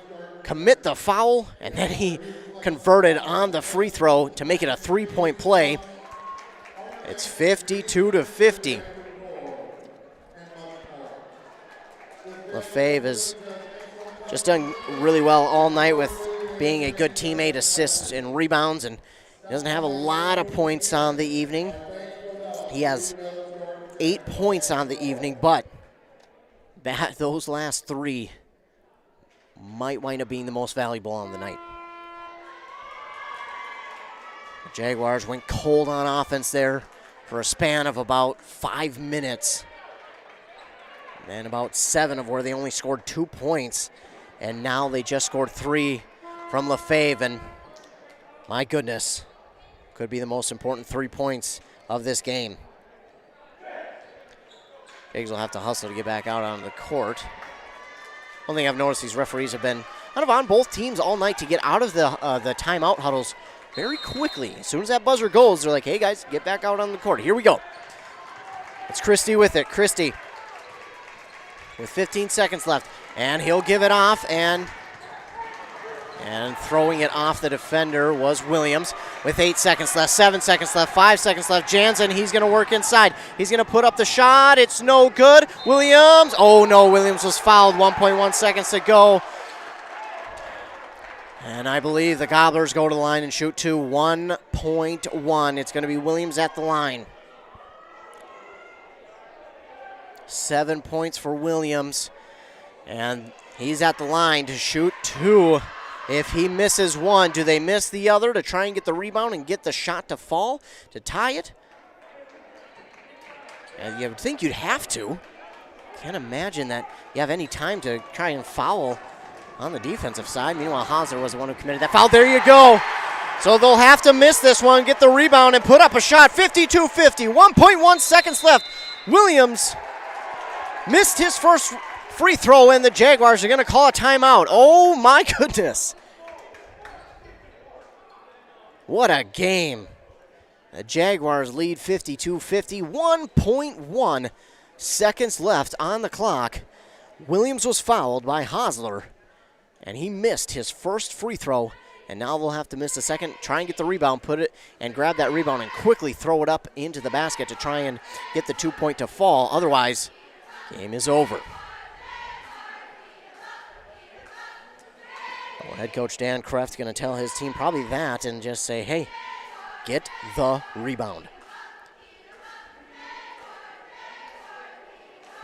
commit the foul, and then he converted on the free throw to make it a three-point play. It's 52-50. Lefebvre has just done really well all night with being a good teammate, assists and rebounds, and he doesn't have a lot of points on the evening. He has 8 points on the evening, but those last 3 might wind up being the most valuable on the night. The Jaguars went cold on offense there for a span of about 5 minutes. And about 7 of where they only scored 2 points. And now they just scored 3 from Lefebvre. And my goodness, could be the most important 3 points of this game. Jags will have to hustle to get back out on the court. One thing I've noticed, these referees have been kind of on both teams all night to get out of the timeout huddles very quickly. As soon as that buzzer goes, they're like, hey guys, get back out on the court. Here we go. It's Christie with it. Christie with 15 seconds left, and he'll give it off, and throwing it off the defender was Williams with 8 seconds left, 7 seconds left, 5 seconds left. Jansen, he's going to work inside. He's going to put up the shot. It's no good. Williams, oh no, Williams was fouled. 1.1 seconds to go. And I believe the Gobblers go to the line and shoot to 1.1. It's going to be Williams at the line. 7 points for Williams, and he's at the line to shoot 2. If he misses 1, do they miss the other to try and get the rebound and get the shot to fall to tie it? And you would think you'd have to. Can't imagine that you have any time to try and foul on the defensive side. Meanwhile, Hauser was the one who committed that foul. There you go. So they'll have to miss this one, get the rebound, and put up a shot. 52-50, 1.1 seconds left. Williams missed his first free throw, and the Jaguars are going to call a timeout. Oh, my goodness. What a game. The Jaguars lead 52-50, 1.1 seconds left on the clock. Williams was fouled by Hosler, and he missed his first free throw, and now they'll have to miss the second, try and get the rebound, put it, and grab that rebound and quickly throw it up into the basket to try and get the 2-point to fall. Otherwise, game is over. Well, head coach Dan Kreft going to tell his team probably that and just say, hey, get the rebound.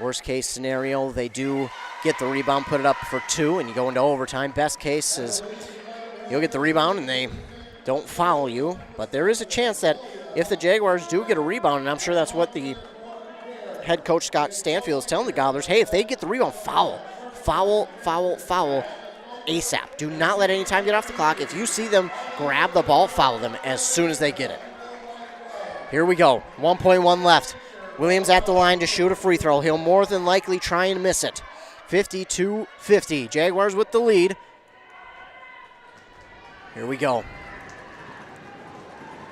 Worst case scenario, they do get the rebound, put it up for 2, and you go into overtime. Best case is you'll get the rebound and they don't foul you. But there is a chance that if the Jaguars do get a rebound, and I'm sure that's what the head coach Scott Stanfield is telling the Gobblers, hey, if they get the rebound, foul. Foul, foul, foul ASAP. Do not let any time get off the clock. If you see them grab the ball, foul them as soon as they get it. Here we go. 1.1 left. Williams at the line to shoot a free throw. He'll more than likely try and miss it. 52-50. Jaguars with the lead. Here we go.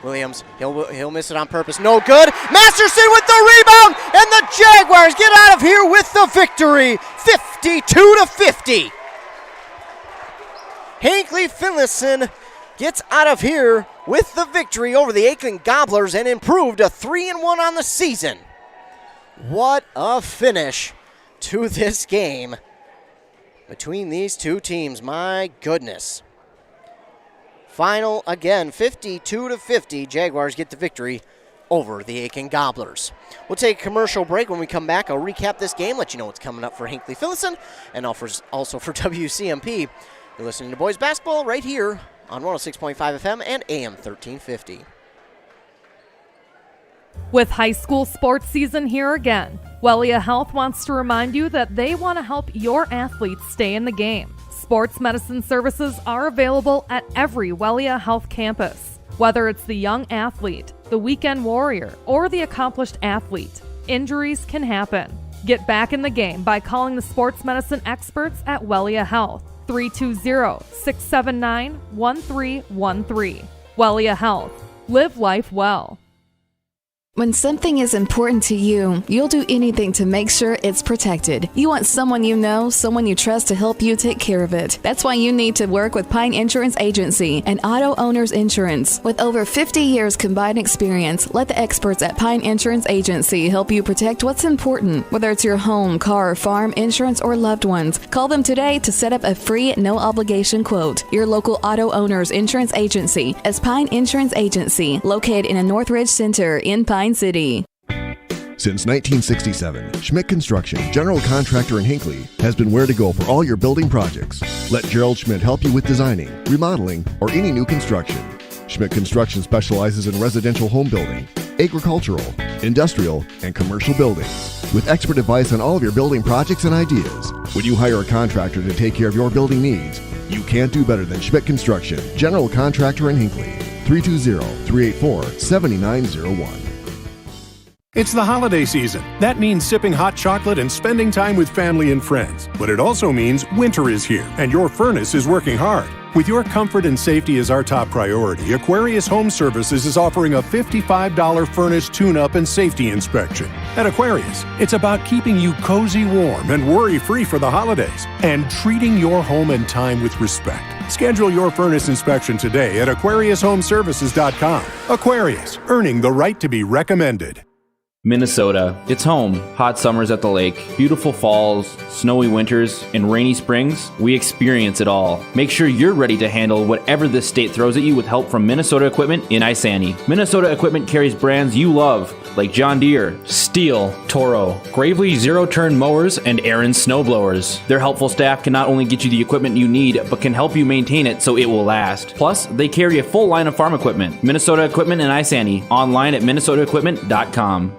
Williams, he'll miss it on purpose. No good. Masterson with the rebound, and the Jaguars get out of here with the victory. 52-50. Hinckley-Finlayson gets out of here with the victory over the Aitkin Gobblers and improved to 3-1 on the season. What a finish to this game between these two teams. My goodness. Final again, 52-50. Jaguars get the victory over the Aitkin Gobblers. We'll take a commercial break. When we come back, I'll recap this game, let you know what's coming up for Hinckley-Finlayson and also for WCMP. You're listening to Boys Basketball right here on 106.5 FM and AM 1350. With high school sports season here again, Wellia Health wants to remind you that they want to help your athletes stay in the game. Sports medicine services are available at every Wellia Health campus. Whether it's the young athlete, the weekend warrior, or the accomplished athlete, injuries can happen. Get back in the game by calling the sports medicine experts at Wellia Health. 320-679-1313. Wellia Health. Live life well. When something is important to you, you'll do anything to make sure it's protected. You want someone you know, someone you trust to help you take care of it. That's why you need to work with Pine Insurance Agency and Auto Owners Insurance. With over 50 years combined experience, let the experts at Pine Insurance Agency help you protect what's important. Whether it's your home, car, farm, insurance, or loved ones, call them today to set up a free, no-obligation quote. Your local Auto Owners Insurance Agency is Pine Insurance Agency, located in a Northridge Center in Pine City. Since 1967, Schmidt Construction, general contractor in Hinckley, has been where to go for all your building projects. Let Gerald Schmidt help you with designing, remodeling, or any new construction. Schmidt Construction specializes in residential home building, agricultural, industrial, and commercial buildings. With expert advice on all of your building projects and ideas. When you hire a contractor to take care of your building needs, you can't do better than Schmidt Construction, general contractor in Hinckley. 320-384-7901. It's the holiday season. That means sipping hot chocolate and spending time with family and friends. But it also means winter is here, and your furnace is working hard. With your comfort and safety as our top priority, Aquarius Home Services is offering a $55 furnace tune-up and safety inspection. At Aquarius, it's about keeping you cozy warm and worry-free for the holidays, and treating your home and time with respect. Schedule your furnace inspection today at AquariusHomeservices.com. Aquarius, earning the right to be recommended. Minnesota. It's home. Hot summers at the lake, beautiful falls, snowy winters, and rainy springs. We experience it all. Make sure you're ready to handle whatever this state throws at you with help from Minnesota Equipment in Isani. Minnesota Equipment carries brands you love, like John Deere, Steel, Toro, Gravely zero-turn mowers, and Aaron snowblowers. Their helpful staff can not only get you the equipment you need, but can help you maintain it so it will last. Plus, they carry a full line of farm equipment. Minnesota Equipment in Isani. Online at minnesotaequipment.com.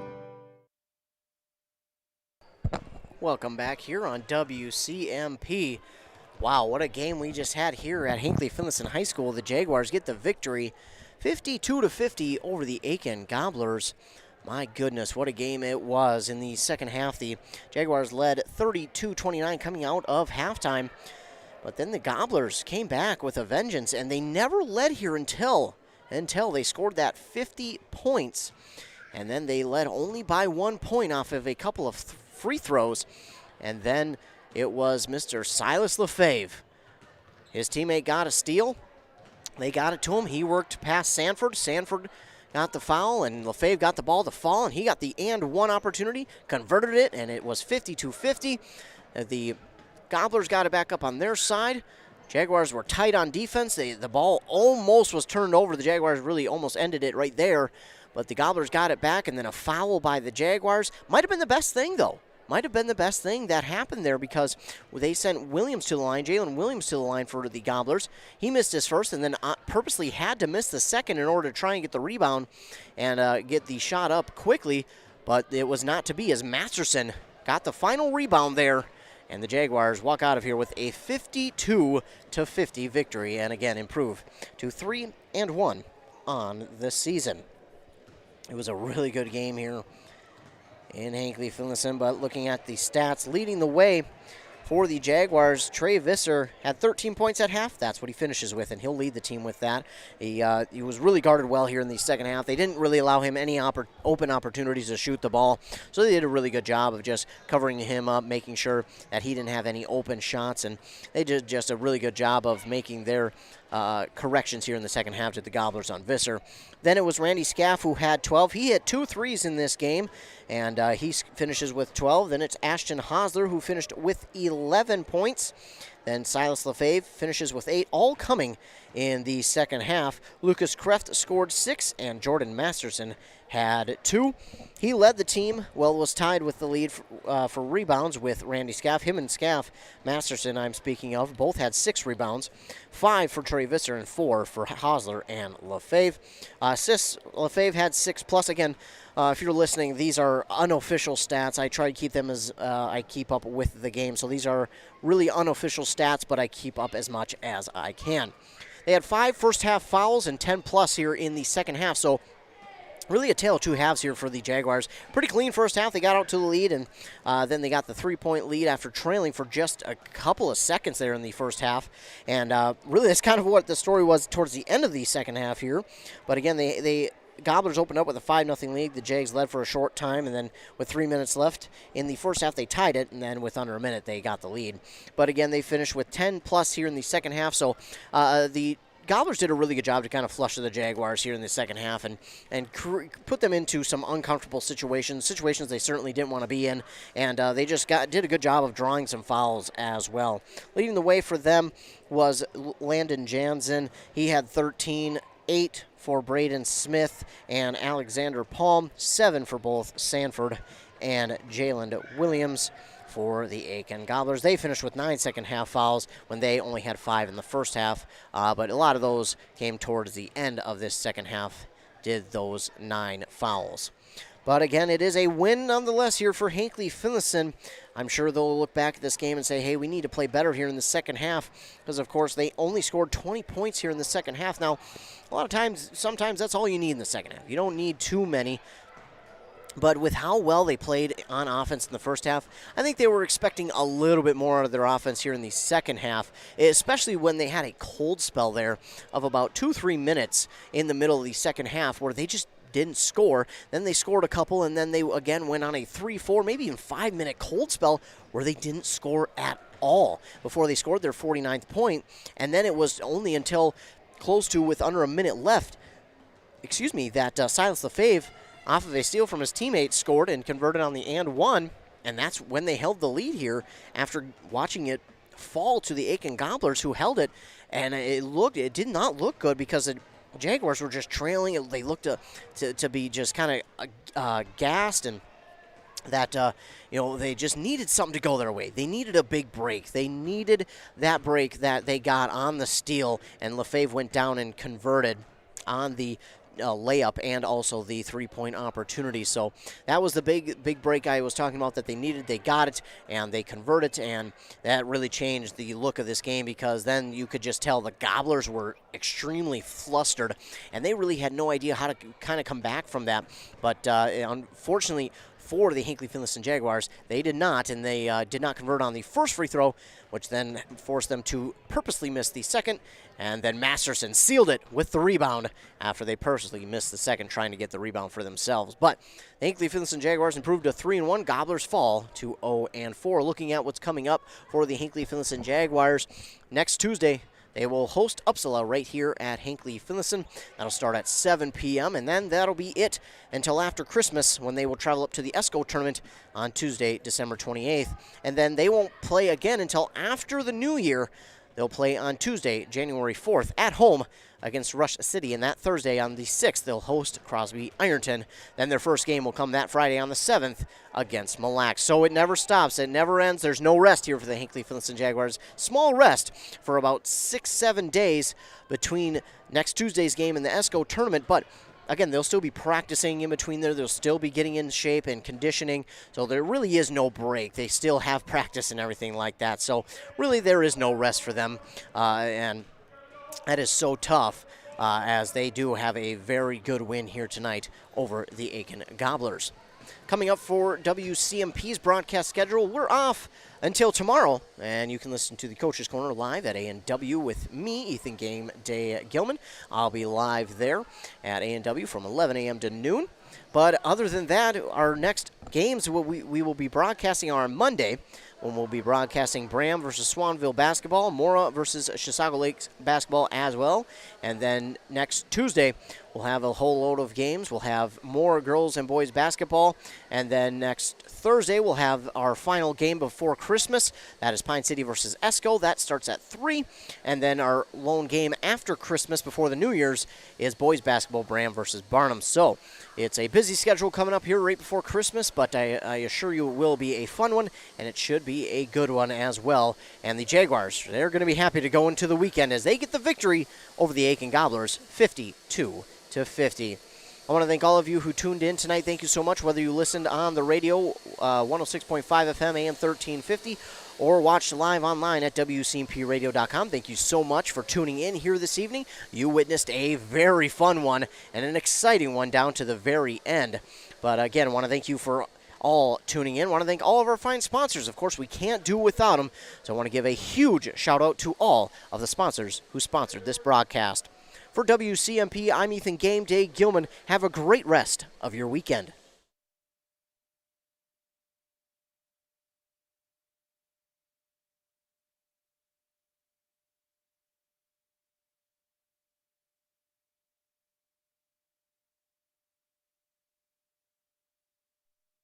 Welcome back here on WCMP. Wow, what a game we just had here at Hinckley-Finlayson High School. The Jaguars get the victory 52-50 over the Aitkin Gobblers. My goodness, what a game it was. In the second half, the Jaguars led 32-29 coming out of halftime. But then the Gobblers came back with a vengeance, and they never led here until they scored that 50 points. And then they led only by 1 point off of a couple of free throws, and then it was Mr. Silas Lefebvre. His teammate got a steal. They got it to him. He worked past Sanford. Sanford got the foul, and Lefebvre got the ball to fall, and he got the and one opportunity, converted it, and it was 52-50. The Gobblers got it back up on their side. Jaguars were tight on defense. The ball almost was turned over. The Jaguars really almost ended it right there, but the Gobblers got it back, and then a foul by the Jaguars. Might have been the best thing, though. Might have been the best thing that happened there, because they sent Williams to the line, Jalen Williams to the line for the Gobblers. He missed his first and then purposely had to miss the second in order to try and get the rebound and get the shot up quickly, but it was not to be, as Masterson got the final rebound there, and the Jaguars walk out of here with a 52-50 victory, and again improve to 3-1 on the season. It was a really good game here in Hinckley-Finlayson, but looking at the stats, leading the way for the Jaguars, Trey Visser had 13 points at half. That's what he finishes with, and he'll lead the team with that. He was really guarded well here in the second half. They didn't really allow him any open opportunities to shoot the ball, so they did a really good job of just covering him up, making sure that he didn't have any open shots, and they did just a really good job of making their corrections here in the second half to the Gobblers on Visser. Then it was Randy Scaff who had 12. He hit 2 threes in this game, and he finishes with 12. Then it's Ashton Hosler who finished with 11 points. Then Silas Lefebvre finishes with 8, all coming in the second half. Lucas Kreft scored 6, and Jordan Masterson had 2. He led the team, was tied with the lead for rebounds with Randy Scaff. Him and Scaff, Masterson I'm speaking of, both had 6 rebounds, 5 for Trey Visser and 4 for Hosler and Lefebvre. Assists, Lefebvre had 6+. Again, if you're listening, these are unofficial stats. I try to keep them as I keep up with the game. So these are really unofficial stats, but I keep up as much as I can. They had 5 first-half fouls and 10+ here in the second half. So really a tale of two halves here for the Jaguars. Pretty clean first half. They got out to the lead, and then they got the 3-point lead after trailing for just a couple of seconds there in the first half. And really that's kind of what the story was towards the end of the second half here. But again, they Gobblers opened up with a 5-0 lead. The Jags led for a short time, and then with 3 minutes left in the first half, they tied it, and then with under a minute, they got the lead. But again, they finished with 10+ here in the second half, so the Gobblers did a really good job to kind of flush the Jaguars here in the second half and put them into some uncomfortable situations they certainly didn't want to be in, and they just did a good job of drawing some fouls as well. Leading the way for them was Landon Jansen. He had 13, 8 for Braden Smith and Alexander Palm, 7 for both Sanford and Jalen Williams for the Aitkin Gobblers. They finished with 9 second-half fouls when they only had 5 in the first half, but a lot of those came towards the end of this second half, did those 9 fouls. But again, it is a win nonetheless here for Hinckley-Finlayson. I'm sure they'll look back at this game and say, hey, we need to play better here in the second half, because, of course, they only scored 20 points here in the second half. Now, a lot of times, sometimes that's all you need in the second half. You don't need too many. But with how well they played on offense in the first half, I think they were expecting a little bit more out of their offense here in the second half, especially when they had a cold spell there of about 2-3 minutes in the middle of the second half where they just didn't score. Then they scored a couple, and then they again went on a 3-4, maybe even 5-minute cold spell where they didn't score at all before they scored their 49th point. And then it was only until close to with under a minute left, that Silas Lefebvre, off of a steal from his teammate, scored and converted on the and one, and that's when they held the lead here after watching it fall to the Aitkin Gobblers, who held it, and it did not look good because the Jaguars were just trailing. They looked to be just kind of gassed, and that they just needed something to go their way. They needed a big break. They needed that break that they got on the steal, and Lefebvre went down and converted on the layup and also the 3-point opportunity. So that was the big break I was talking about that they needed. They got it, and they converted, and that really changed the look of this game, because then you could just tell the Gobblers were extremely flustered, and they really had no idea how to kind of come back from that. But unfortunately for the Hinckley-Finlayson Jaguars, they did not, and they did not convert on the first free throw, which then forced them to purposely miss the second, and then Masterson sealed it with the rebound after they purposely missed the second, trying to get the rebound for themselves. But the Hinckley-Finlayson Jaguars improved to 3-1. Gobblers fall to 0-4. Looking at what's coming up for the Hinckley-Finlayson Jaguars, next Tuesday, they will host Uppsala right here at Hinckley-Finlayson. That'll start at 7 p.m., and then that'll be it until after Christmas, when they will travel up to the ESCO tournament on Tuesday, December 28th. And then they won't play again until after the New Year. They'll play on Tuesday, January 4th, at home against Rush City, and that Thursday on the 6th, they'll host Crosby Ironton. Then their first game will come that Friday on the 7th against Mille Lacs. So it never stops. It never ends. There's no rest here for the Hinckley-Finlayson Jaguars. Small rest for about 6-7 days between next Tuesday's game and the ESCO tournament, but again, they'll still be practicing in between there. They'll still be getting in shape and conditioning. So there really is no break. They still have practice and everything like that. So really there is no rest for them. And that is so tough as they do have a very good win here tonight over the Aitkin Gobblers. Coming up for WCMP's broadcast schedule, we're off until tomorrow, and you can listen to the Coach's Corner live at A&W with me, Ethan Game Day Gilman. I'll be live there at A&W from 11 a.m. to noon. But other than that, our next games we will be broadcasting on Monday, when we'll be broadcasting Bram versus Swanville basketball, Mora versus Chisago Lakes basketball as well. And then next Tuesday, we'll have a whole load of games. We'll have more girls and boys basketball. And then next Thursday, we'll have our final game before Christmas. That is Pine City versus ESCO. That starts at 3. And then our lone game after Christmas before the New Year's is boys basketball, Bram versus Barnum. So it's a busy schedule coming up here right before Christmas, but I assure you it will be a fun one, and it should be a good one as well. And the Jaguars, they're going to be happy to go into the weekend as they get the victory over the Aitkin Gobblers, 52-50. I want to thank all of you who tuned in tonight. Thank you so much, whether you listened on the radio, 106.5 FM, AM 1350, or watched live online at WCMPradio.com. Thank you so much for tuning in here this evening. You witnessed a very fun one and an exciting one down to the very end. But again, I want to thank you for all tuning in. I want to thank all of our fine sponsors. Of course, we can't do without them, so I want to give a huge shout out to all of the sponsors who sponsored this broadcast. For WCMP, I'm Ethan Game Day Gilman. Have a great rest of your weekend.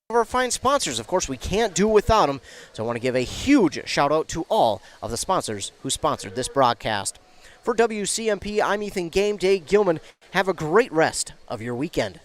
Our fine sponsors. Of course, we can't do without them, so I want to give a huge shout out to all of the sponsors who sponsored this broadcast. For WCMP, I'm Ethan Game Day Gilman. Have a great rest of your weekend.